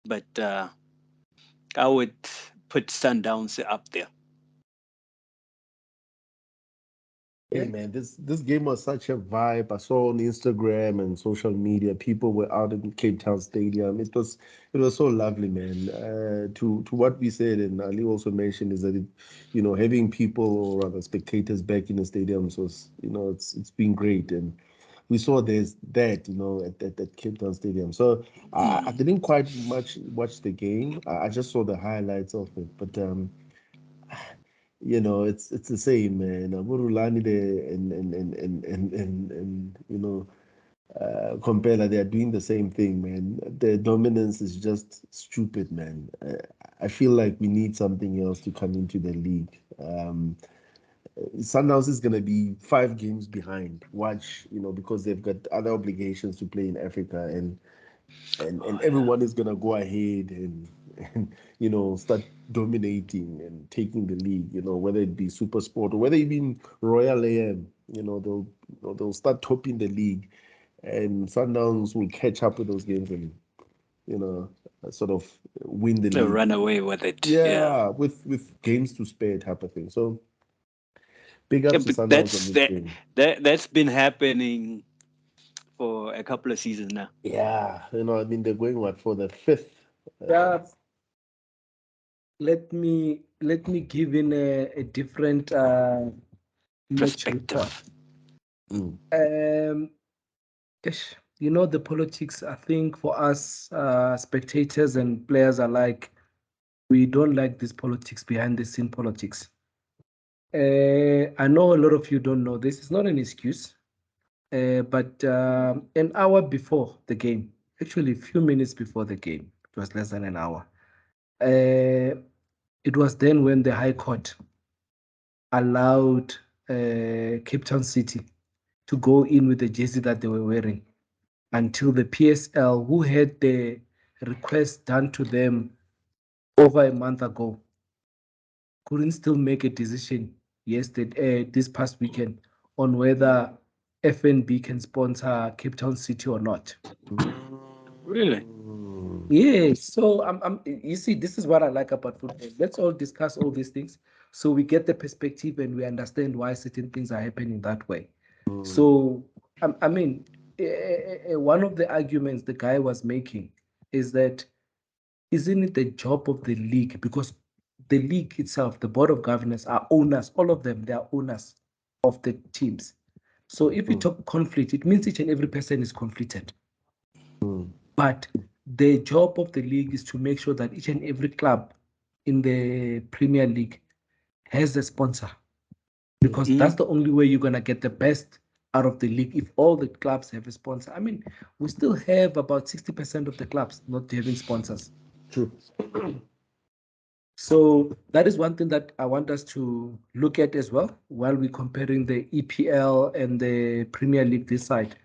But I would put Sundowns up there. Hey man, this game was such a vibe. I saw on Instagram and social media, people were out in Cape Town Stadium. It was so lovely, man. To what we said, and Ali also mentioned is that having people or rather spectators back in the stadiums was, it's been great, and we saw there's that, at Cape Town Stadium. So I Mm. didn't quite much watch the game. I just saw the highlights of it, but it's the same, man. Burulani there and Compella, they are doing the same thing, man. The dominance is just stupid, man. I feel like we need something else to come into the league. Sundowns is gonna be 5 games behind. Watch, because they've got other obligations to play in Africa, and Oh yeah. everyone is gonna go ahead and start dominating and taking the league. Whether it be Super Sport or whether even Royal AM. They'll start topping the league, and Sundowns will catch up with those games and you know sort of win the They league. run away with it. Yeah. Yeah, with games to spare type of thing. So big Yeah, ups to but Sundowns on this that game. that's been happening for a couple of seasons now. Yeah, I mean they're going what for the fifth. Uh, Yeah, let me give in a different match report. Perspective. mm, Um, the politics. I think for us spectators and players alike, we don't like this politics behind the scene politics. I know a lot of you don't know this. It's not an excuse, but an hour before the game, actually a few minutes before the game, it was less than an hour. It was then when the High Court allowed Cape Town City to go in with the jersey that they were wearing until the PSL, who had the request done to them over a month ago, couldn't still make a decision this past weekend on whether FNB can sponsor Cape Town City or not. Really? mm, Yes, so you see, this is what I like about football. Let's all discuss all these things so we get the perspective and we understand why certain things are happening that way. mm, So, I mean, one of the arguments the guy was making is that isn't it the job of the league? Because the league itself, the board of governors are owners, all of them, they are owners of the teams. So if you Mm. talk conflict, it means each and every person is conflicted. Mm. But the job of the league is to make sure that each and every club in the Premier League has a sponsor, because Mm. that's the only way you're gonna get the best out of the league if all the clubs have a sponsor. I mean, we still have about 60% of the clubs not having sponsors. True. So that is one thing that I want us to look at as well while we're comparing the EPL and the Premier League this side,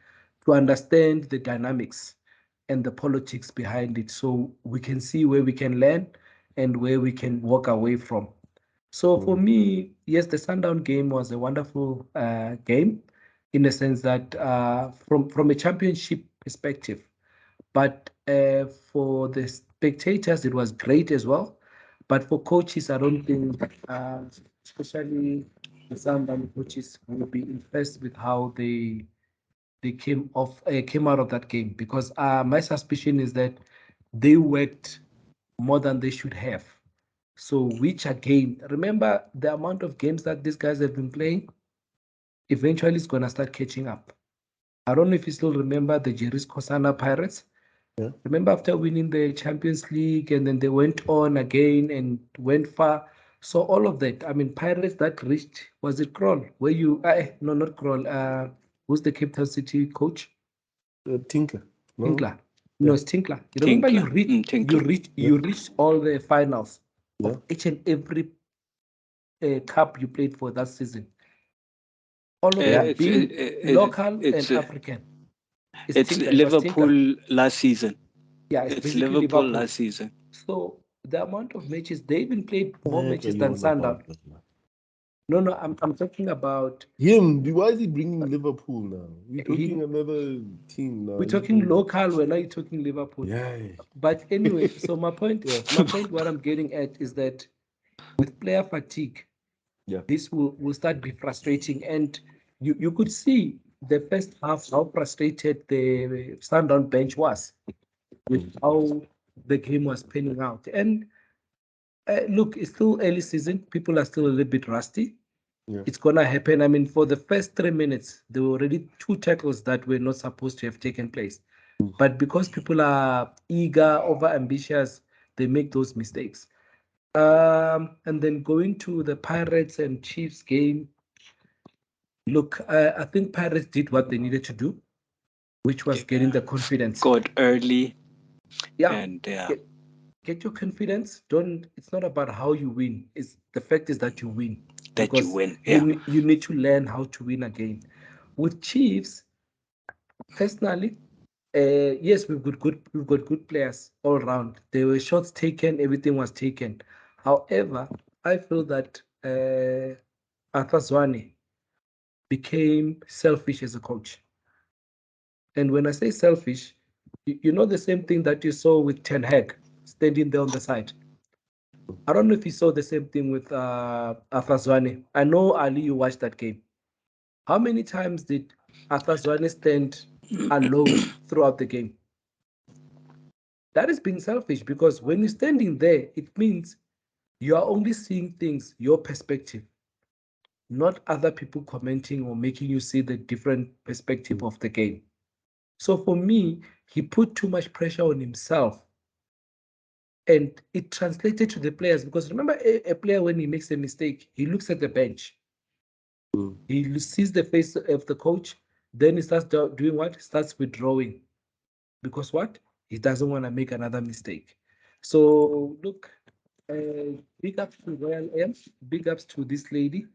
to understand the dynamics and the politics behind it, so we can see where we can learn and where we can walk away from. So for Mm. me, yes, the Sundown game was a wonderful game, in the sense that from a championship perspective, but for the spectators, it was great as well. But for coaches, I don't think, especially the Sundown coaches, will be impressed with how they came out of that game, because my suspicion is that they worked more than they should have. So, which again, remember the amount of games that these guys have been playing, eventually it's gonna start catching up. I don't know if you still remember the Jerry's Kosana Pirates. Yeah. Remember after winning the Champions League, and then they went on again and went far. So all of that, I mean, Pirates that reached, was it Kroll? Where you, no, not Kroll. Who's the Cape Town City coach? Tinker. No. Tinkler. No, Yeah. it's Tinkler. You remember Tinkler. Tinkler. Yeah. you reached all the finals Yeah. of each and every cup you played for that season. All of Yeah. them It's being local and African. It's it's Tinker. It was Tinker. Liverpool last season. Yeah, it's It's basically Liverpool Liverpool. last season. So the amount of matches, they even played more Okay, matches you than on about Sundown. that now. No, no, I'm talking about Him. Why is he bringing Liverpool now? We're he. talking another team now. We're He's talking bringing. local. We're not talking Liverpool. Yeah. But anyway, so Yeah. my point, what I'm getting at is that with player fatigue, Yeah. this will start be frustrating. And you could see the first half how frustrated the Sundown bench was with Mm. how the game was panning out. And look, it's still early season. People are still a little bit rusty. Yeah. It's gonna happen. I mean, for the first 3 minutes, there were already two tackles that were not supposed to have taken place. Mm. But because people are eager, over ambitious, they make those mistakes. And then going to the Pirates and Chiefs game, look, I think Pirates did what they needed to do, which was getting the confidence. Scored early, Yeah, and get get your confidence. Don't. It's not about how you win. It's the fact is that you win, that you because win. Yeah. you need to learn how to win again. With Chiefs, personally, yes, we've got good players all around. There were shots taken, everything was taken. However, I feel that Arthur Zwane became selfish as a coach. And when I say selfish, you know the same thing that you saw with Ten Hag standing there on the side. I don't know if you saw the same thing with Arthur Zwane. I know Ali, you watched that game. How many times did Arthur Zwane stand alone throughout the game? That is being selfish, because when you're standing there, it means you are only seeing things, your perspective, not other people commenting or making you see the different perspective Mm. of the game. So for me, he put too much pressure on himself, and it translated to the players, because remember, a player, when he makes a mistake, he looks at the bench, Mm. he sees the face of the coach, then he starts doing what? Starts withdrawing, because what? He doesn't want to make another mistake. So look, big ups to Royal M, big ups to this lady.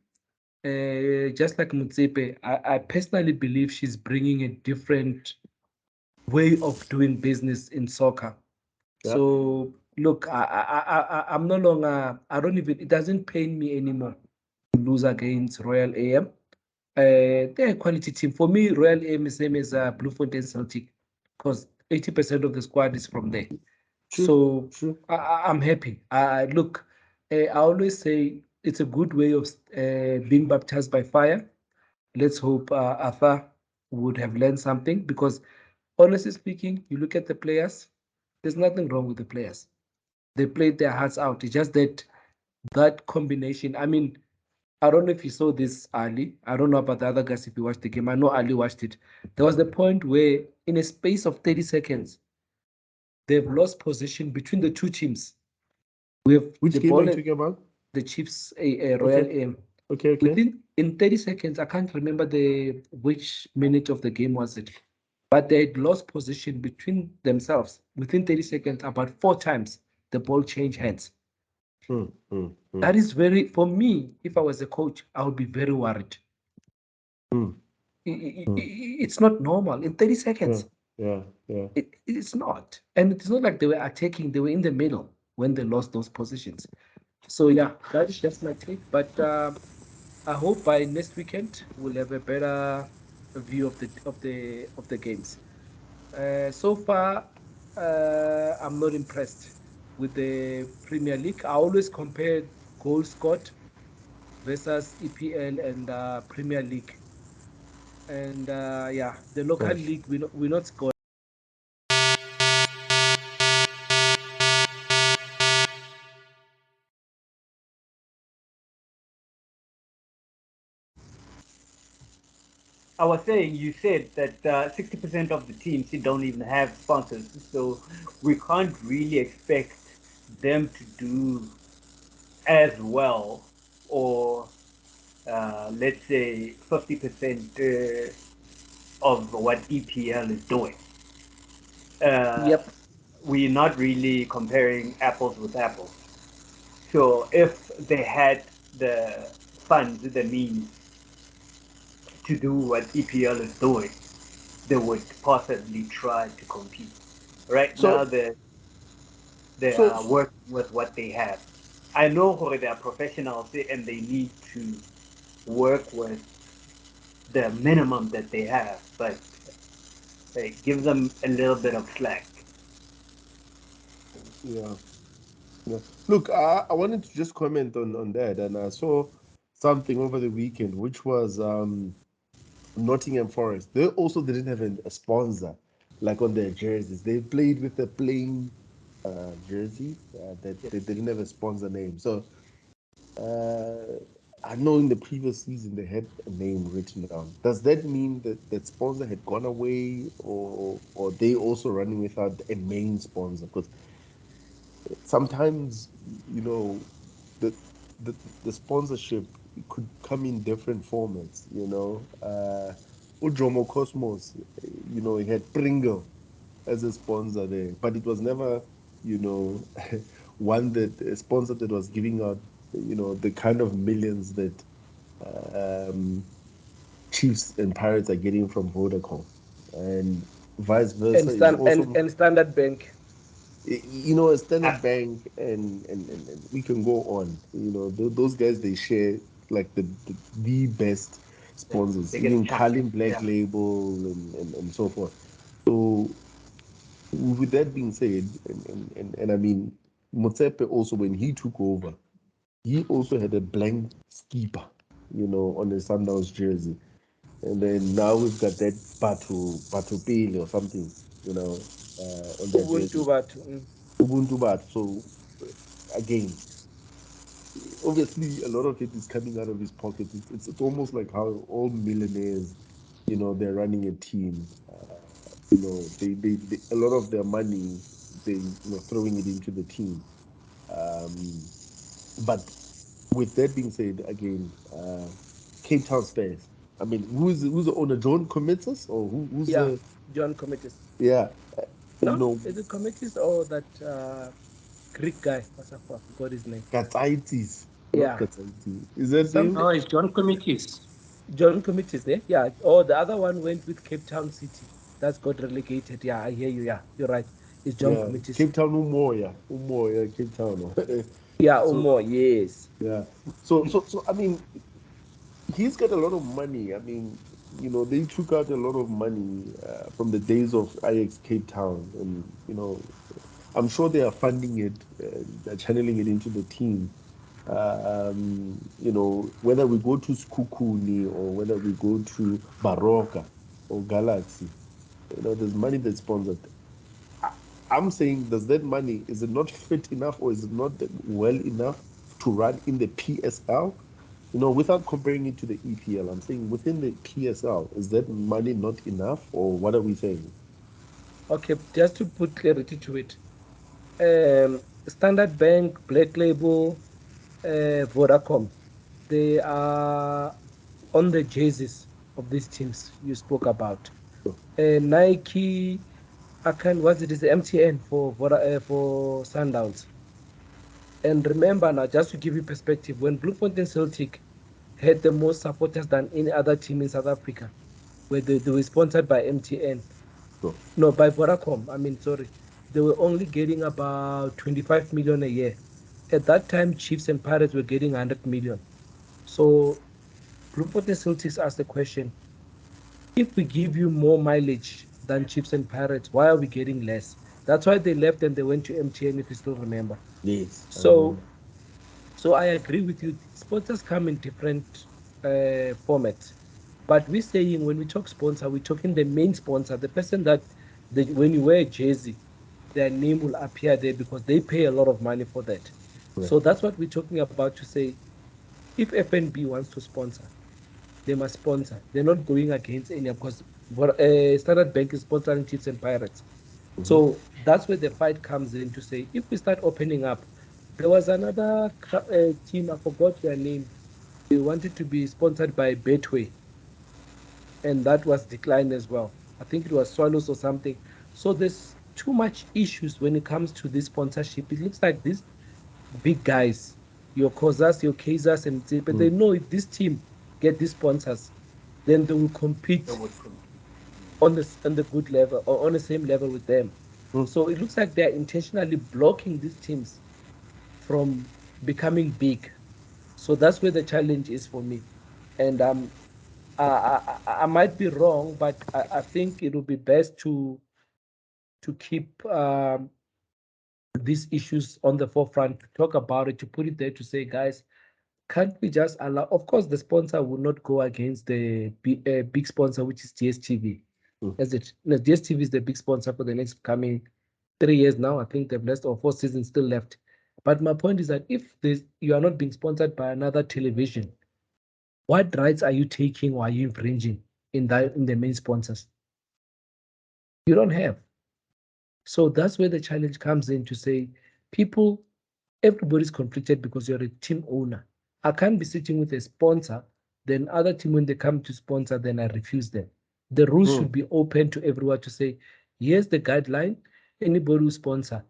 Just like Mutsepe, I personally believe she's bringing a different way of doing business in soccer. Yeah. So look, I'm no longer, I don't even, it doesn't pain me anymore to lose against Royal AM. They're a quality team. For me, Royal AM is same as Bloemfontein Celtic, because 80% of the squad is from there. True. So True. I'm happy. Look, I always say it's a good way of being baptized by fire. Let's hope Arthur would have learned something, because honestly speaking, you look at the players, there's nothing wrong with the players. They played their hearts out. It's just that that combination. I mean, I don't know if you saw this, Ali. I don't know about the other guys if you watched the game. I know Ali watched it. There was the point where, in a space of 30 seconds, they've lost position between the two teams. We have Which the game are ball you at talking about? the Chiefs, a Royal Okay, Aim. okay, okay. Within in 30 seconds, I can't remember the which minute of the game was it, but they had lost position between themselves within 30 seconds about four times. The ball changed hands. Hmm, hmm, hmm, That is very, for me, if I was a coach, I would be very worried. hmm, hmm. It's not normal in 30 Yeah, seconds. yeah, yeah. It's not. And it's not like they were attacking, they were in the middle when they lost those positions. So, yeah, that is just my take. But I hope by next weekend we'll have a better view of the games. So far, I'm not impressed with the Premier League. I always compare goals scored versus EPL and Premier League. And yeah, the local Gosh. league we not score. I was saying, you said that 60% of the teams you don't even have sponsors, so we can't really expect them to do as well, or let's say 50% of what EPL is doing. Uh, Yep. we're not really comparing apples with apples. So if they had the funds, the means to do what EPL is doing, they would possibly try to compete. Right now, So, they so, are working with what they have. I know who they are professionals and they need to work with the minimum that they have, but hey, give them a little bit of slack. yeah, yeah. Look, I wanted to just comment on that, and I saw something over the weekend, which was Nottingham Forest. They also didn't have a sponsor, like on their jerseys. They played with a plain jersey that they didn't have a sponsor name. So I know in the previous season they had a name written down. Does that mean that that sponsor had gone away, or they also running without a main sponsor? Because sometimes, you know, the the the sponsorship could come in different formats. Ujomo Cosmos, he had Pringle as a sponsor there, but it was never, you know, one that a sponsor that was giving out, the kind of millions that um, Chiefs and Pirates are getting from Vodacom, and vice versa is also, And Standard Bank. a Standard Bank, and we can go on. Those guys, they share like the best The sponsors, biggest even chunk. Carlin Black Yeah. Label and so forth. So with that being said, and I mean, Motsepe also, when he took over, he also had a blank skipper, on the Sundowns jersey. And then now we've got that Batu Pele or something, on their Ubuntu, jersey. but Ubuntu Bat. So again, obviously a lot of it is coming out of his pocket. It's almost like how all millionaires, they're running a team. They a lot of their money, they throwing it into the team. Um, but with that being said, again, Cape Town Stairs. I mean, who's the owner? John Committers, or who's yeah, the John Committees. yeah, you No, know, is it Committees or that Greek guy? I forgot his name. Gatsaitis, not Yeah, Gatsaiti. Is that him? something. Oh, it's John Committees. John Committees there. Yeah. Oh, the other one went with Cape Town City. That's got relegated. Yeah, I hear you. Yeah, you're right. It's John Yeah, Committees. Cape Town Umoya, Cape Town. Yeah, So Umo. Yes. yeah, so I mean, he's got a lot of money. I mean, they took out a lot of money from the days of Ajax Cape Town, and I'm sure they are funding it, they're channeling it into the team. Whether we go to Skukuni or whether we go to Baroka or Galaxy, there's money that's sponsored. I'm saying, does that money, is it not fit enough or is it not well enough to run in the PSL? You know, without comparing it to the EPL, I'm saying within the PSL, is that money not enough or what are we saying? Okay, just to put clarity to it, Standard Bank, Black Label, Vodacom, they are on the jerseys of these teams you spoke about. Nike, I can what's it is MTN for for Sundowns. And remember now, just to give you perspective, when Bloemfontein Celtic had the most supporters than any other team in South Africa, where they were sponsored by MTN, So, no, by Vodacom. I mean, sorry, they were only getting about 25 million a year. At that time, Chiefs and Pirates were getting 100 million. So Bloemfontein Celtics asked the question, if we give you more mileage than Chiefs and Pirates, why are we getting less? That's why they left and they went to MTN, if you still remember. yes, I So remember. So I agree with you. Sponsors come in different formats. But we're saying when we talk sponsor, we're talking the main sponsor, the person that when you wear a jersey, their name will appear there because they pay a lot of money for that. Correct. So that's what we're talking about to say if FNB wants to sponsor, they must sponsor. They're not going against any because Standard Bank is sponsoring Chiefs and Pirates. Mm-hmm. So that's where the fight comes in to say if we start opening up, there was another team, I forgot their name. They wanted to be sponsored by Betway, and that was declined as well. I think it was Swallows or something. So there's too much issues when it comes to this sponsorship. It looks like these big guys, your Kozas, your Kaisers, and but they Mm. know if this team get these sponsors, then they will compete on the good level or on the same level with them. Mm. So it looks like they're intentionally blocking these teams from becoming big. So that's where the challenge is for me. And I might be wrong, but I think it would be best to keep these issues on the forefront, to talk about it, to put it there, to say, guys, can't we just allow? Of course, the sponsor will not go against the big sponsor, which is DSTV. Mm. As it, no, DSTV is the big sponsor for the next coming 3 years now. I think they've less or 4 seasons still left. But my point is that if you are not being sponsored by another television, what rights are you taking or are you infringing in the main sponsors? You don't have. So that's where the challenge comes in to say, people, everybody's conflicted because you're a team owner. I can't be sitting with a sponsor, then other team when they come to sponsor, then I refuse them. The rules Mm. should be open to everyone to say, here's the guideline. Anybody who sponsor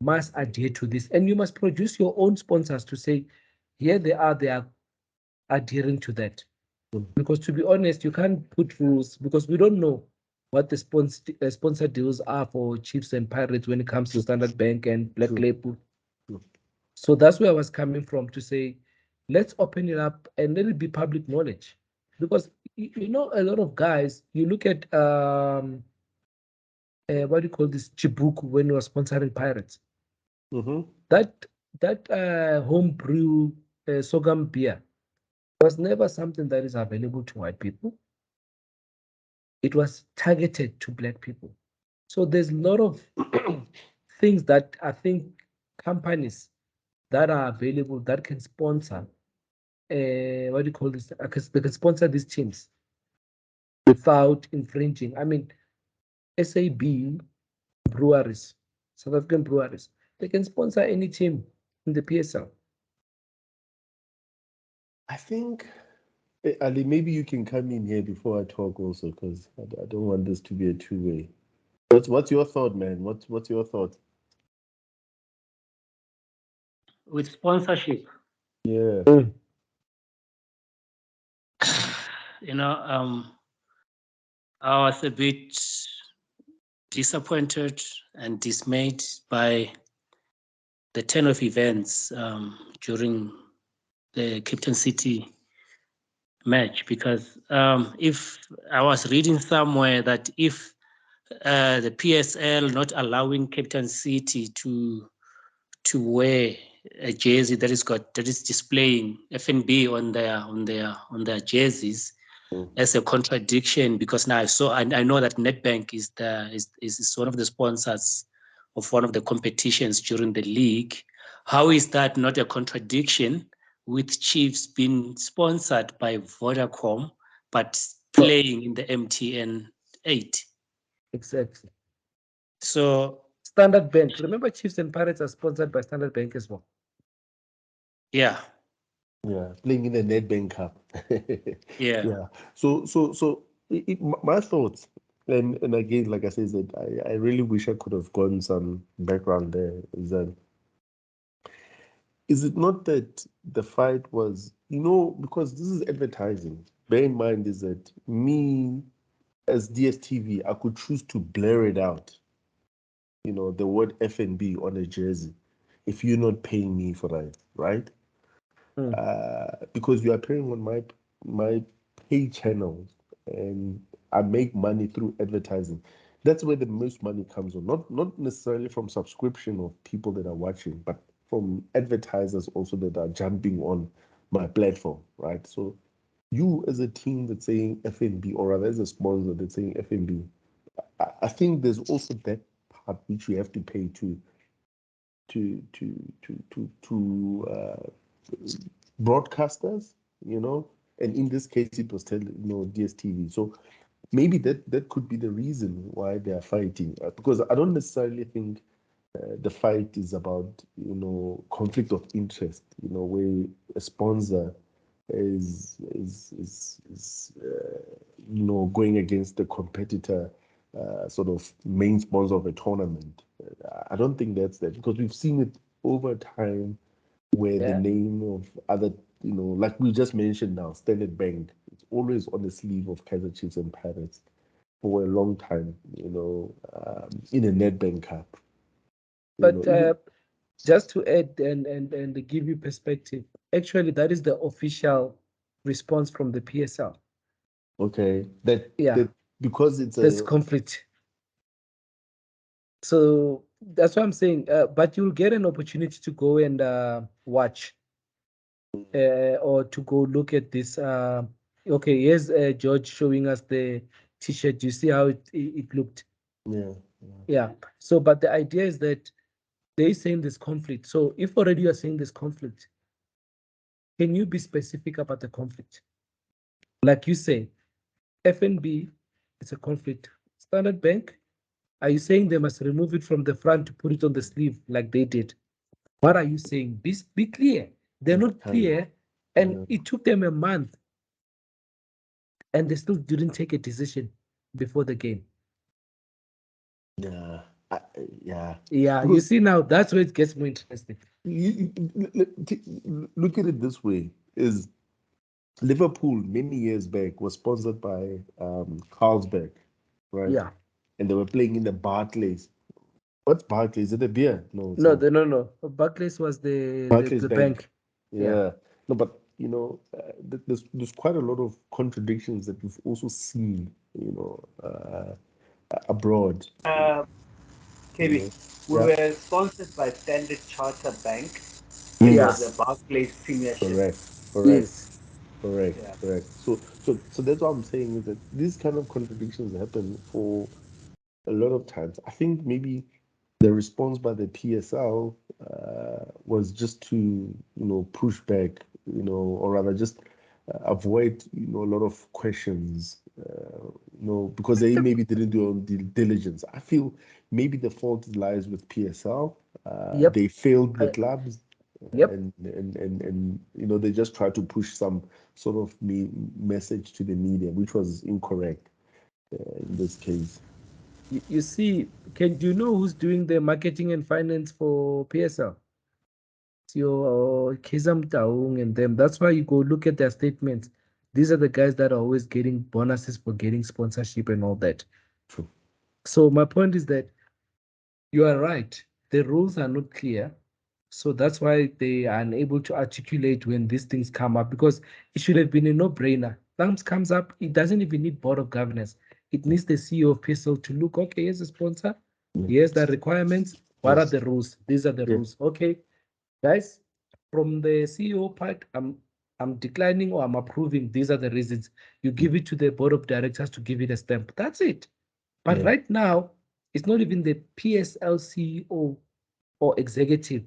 must adhere to this. And you must produce your own sponsors to say, here they are adhering to that. Mm. Because to be honest, you can't put rules because we don't know what the sponsor deals are for Chiefs and Pirates when it comes to True. Standard Bank and Black True. Label. True. So that's where I was coming from to say, let's open it up and let it be public knowledge. Because you know, a lot of guys, you look at what do you call this Chibuku when he was sponsoring Pirates. Mm-hmm. That homebrew sorghum beer was never something that is available to white people. It was targeted to black people. So there's a lot of things that I think companies that are available that can sponsor what do you call this? They can sponsor these teams without infringing. I mean, SAB breweries, South African breweries, they can sponsor any team in the PSL. I think, Ali, maybe you can come in here before I talk also, because I don't want this to be a two-way. What's your thought, man? What's your thought? With sponsorship, Yeah. Mm. you know, I was a bit disappointed and dismayed by the turn of events during the Captain City match because if I was reading somewhere that if the PSL not allowing Captain City to wear a jersey that is displaying FNB on their jerseys Mm. as a contradiction because now I know that Nedbank is one of the sponsors of one of the competitions during the league. How is that not a contradiction with Chiefs being sponsored by Vodacom but playing in the MTN 8? Exactly. So, Standard Bank. Remember, Chiefs and Pirates are sponsored by Standard Bank as well. yeah, Yeah, playing in the Nedbank Cup. yeah. Yeah. So my thoughts, and again, like I said, that I really wish I could have gotten some background there. Is it not that the fight was, because this is advertising. Bear in mind is that me as DSTV, I could choose to blur it out, the word FNB on a jersey, if you're not paying me for that, right? Mm. Because you are appearing on my pay channels, and I make money through advertising. That's where the most money comes on. Not necessarily from subscription of people that are watching, but from advertisers also that are jumping on my platform, right? So you as a team that's saying FNB, or rather as a sponsor that's saying FNB, I think there's also that part which you have to pay to broadcasters, and in this case it was DSTV. So maybe that could be the reason why they are fighting, because I don't necessarily think the fight is about conflict of interest, where a sponsor is going against the competitor, sort of main sponsor of a tournament. I don't think that's that, because we've seen it over time where the Yeah. name of other, like we just mentioned now, Standard Bank, it's always on the sleeve of Kaizer Chiefs and Pirates for a long time, in a Nedbank Cup, But even just to add and give you perspective, actually, that is the official response from the PSL. okay, that Yeah, that because it's there's a conflict. So that's what I'm saying. But you'll get an opportunity to go and watch or to go look at this. Okay, here's George showing us the t-shirt. You see how it looked? yeah, Yeah. So, but the idea is that they're saying this conflict. So if already you are saying this conflict, can you be specific about the conflict? Like you say, FNB is a conflict. Standard Bank, are you saying they must remove it from the front to put it on the sleeve like they did? What are you saying? Be clear. They're not kind clear, and yeah, it took them a month, and they still didn't take a decision before the game. yeah, I, yeah, Yeah, you because see now that's where it gets more interesting. look at it this way: is Liverpool many years back was sponsored by Carlsberg, right? Yeah. And they were playing in the Barclays. What's Barclays? Is it a beer? No, it's No, not. no. Barclays was Barclays the Bank. bank. Yeah. Yeah. No, but there's quite a lot of contradictions that we've also seen, abroad. You KB, know. we Yeah. were sponsored by Standard Charter Bank, which Yeah. was a Yes. Barclays Premiership. Correct. Correct. Yes. Correct. Yeah. Correct. So that's what I'm saying, is that these kind of contradictions happen for a lot of times. I think maybe the response by the PSL was just to, push back, or rather just avoid, a lot of questions, because they maybe didn't do their due diligence. I feel maybe the fault lies with PSL. Yep. They failed the I, clubs, yep. and they just tried to push some sort of message to the media, which was incorrect in this case. You see, do you know who's doing the marketing and finance for PSL? It's your Kizam Taung and them. That's why you go look at their statements. These are the guys that are always getting bonuses for getting sponsorship and all that. True. So my point is that you are right. The rules are not clear. So that's why they are unable to articulate when these things come up, because it should have been a no-brainer. Things comes up, it doesn't even need board of governance. It needs the CEO of PSL to look, okay, here's a sponsor, Yeah. here's the requirements, what are Yes. the rules? These are the Yeah. rules. Okay, guys, from the CEO part, I'm declining or I'm approving. These are the reasons. You give it to the board of directors to give it a stamp. That's it. But Yeah. right now, It's not even the PSL CEO or executive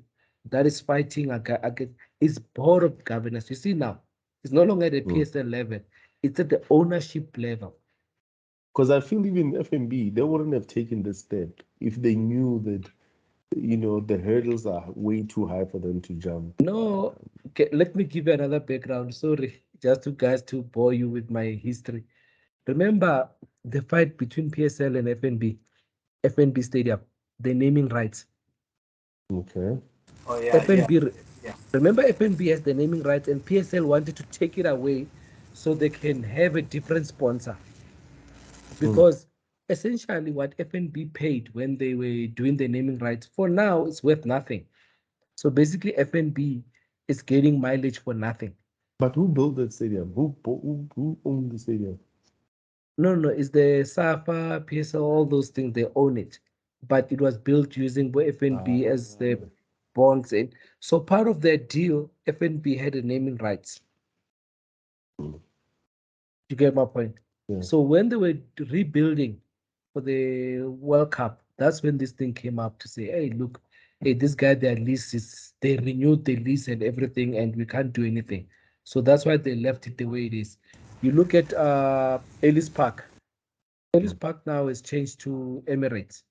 that is fighting against. It's board of governors. You see now, it's no longer at the PSL level. It's at the ownership level. Because I feel even FNB, they wouldn't have taken this step if they knew that, the hurdles are way too high for them to jump. No, okay, let me give you another background. Sorry, just to guys to bore you with my history. Remember the fight between PSL and FNB Stadium, the naming rights. Okay. Oh yeah, yeah, FNB, yeah. remember FNB has the naming rights, and PSL wanted to take it away so they can have a different sponsor. Because essentially, what FNB paid when they were doing the naming rights for now is worth nothing. So basically, FNB is getting mileage for nothing. But who built that stadium? Who owned the stadium? No, no, it's the SAFA, PSL, all those things, they own it. But it was built using FNB Ah, as the bonds in. So part of their deal, FNB had the naming rights. You get my point? yeah. So when they were rebuilding for the World Cup, that's when this thing came up to say, hey, look, hey, this guy, their lease is, they renewed the lease and everything, and we can't do anything. So that's why they left it the way it is. You look at Ellis Park. Ellis Park now has changed to Emirates.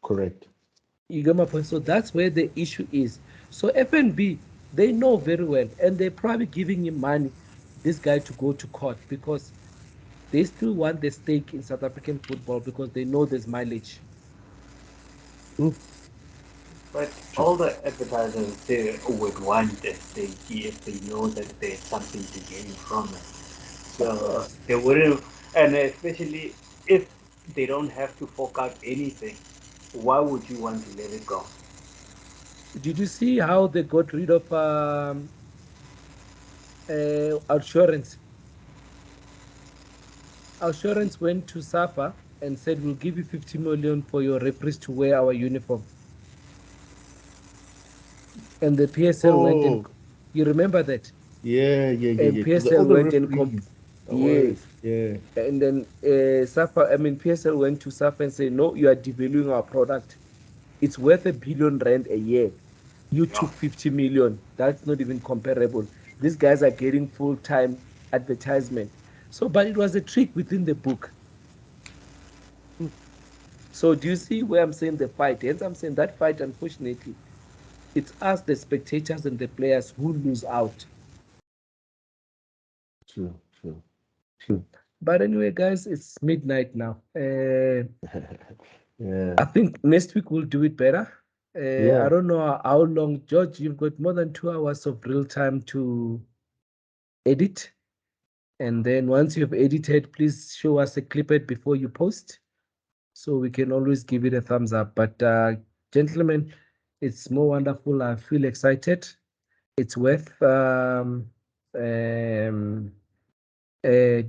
Correct. You get my point? So that's where the issue is. So FNB, they know very well, and they're probably giving him money, this guy, to go to court because they still want the stake in South African football because they know there's mileage. Mm, But true. all the advertisers they would want a stake if they know that there's something to gain from it. Of So course. they wouldn't, and especially if they don't have to fork out anything, why would you want to let it go? Did you see how they got rid of Assurance? Assurance went to SAFA and said, we'll give you 50 million for your referees to wear our uniform. And the PSL went and, Oh, you remember that? yeah. And Because all PSL the went and referees are white. yes. Yeah. And then SAFA, I mean, PSL went to SAFA and said, no, you are devaluing our product. It's worth R1 billion a year. You Yeah. took 50 million. That's not even comparable. These guys are getting full-time advertisement. So, but it was a trick within the book. So do you see where I'm saying the fight? Hence, I'm saying that fight, unfortunately, it's us, the spectators and the players, who lose out. True. But anyway, guys, it's midnight now. Yeah. I think next week we'll do it better. I Yeah. don't know how long, George, you've got more than 2 hours of real time to edit. And then once you've edited, please show us a clip before you post so we can always give it a thumbs up. But gentlemen, it's more wonderful. I feel excited. It's worth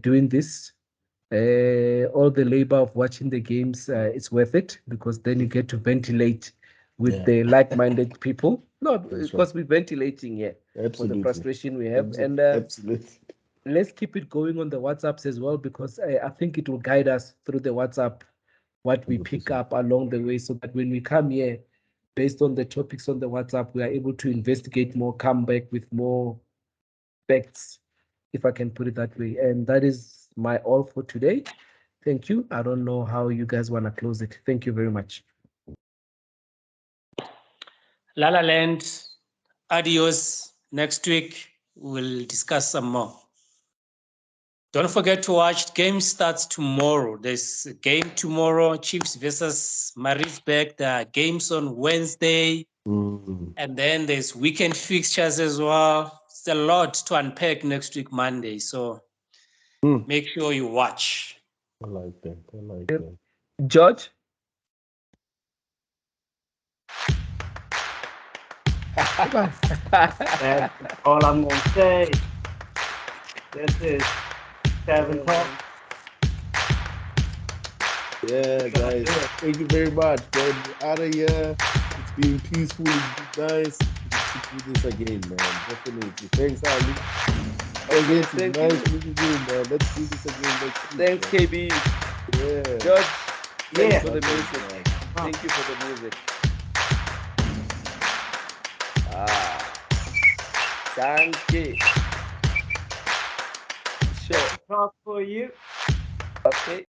doing this. All the labor of watching the games, it's worth it because then you get to ventilate with Yeah. the like-minded people. No, That's right. because we're ventilating here for the Absolutely. frustration we have. And Absolutely. let's keep it going on the WhatsApps as well because I think it will guide us through the WhatsApp, what we pick 100%. up along the way, so that when we come here, based on the topics on the WhatsApp, we are able to investigate more, come back with more facts, if I can put it that way. And that is my all for today. Thank you. I don't know how you guys want to close it. Thank you very much. La La Land, adios. Next week, we'll discuss some more. Don't forget to watch. Game starts tomorrow. There's a game tomorrow, Chiefs versus Maritzburg. There are games on Wednesday. Mm, And then there's weekend fixtures as well. It's a lot to unpack next week, Monday. So mm. make sure you watch. I like that. I like Yep. that. George? Bye. That's all I'm gonna say. This is Tavern Talk. Yeah, We're gonna do guys. it. Thank you very much, man. We're out of here. It's been peaceful. It's been nice. We need to do this again, man. Definitely. Thanks, Ali. Okay, It's thank nice you. meeting you, man. Let's do this again next week, Thanks, man. KB. Yeah. George. Thanks Yeah. for the Okay, music. man. Ah, Thank you for the music. Ah, Sanke. Sure. talk for you. Okay.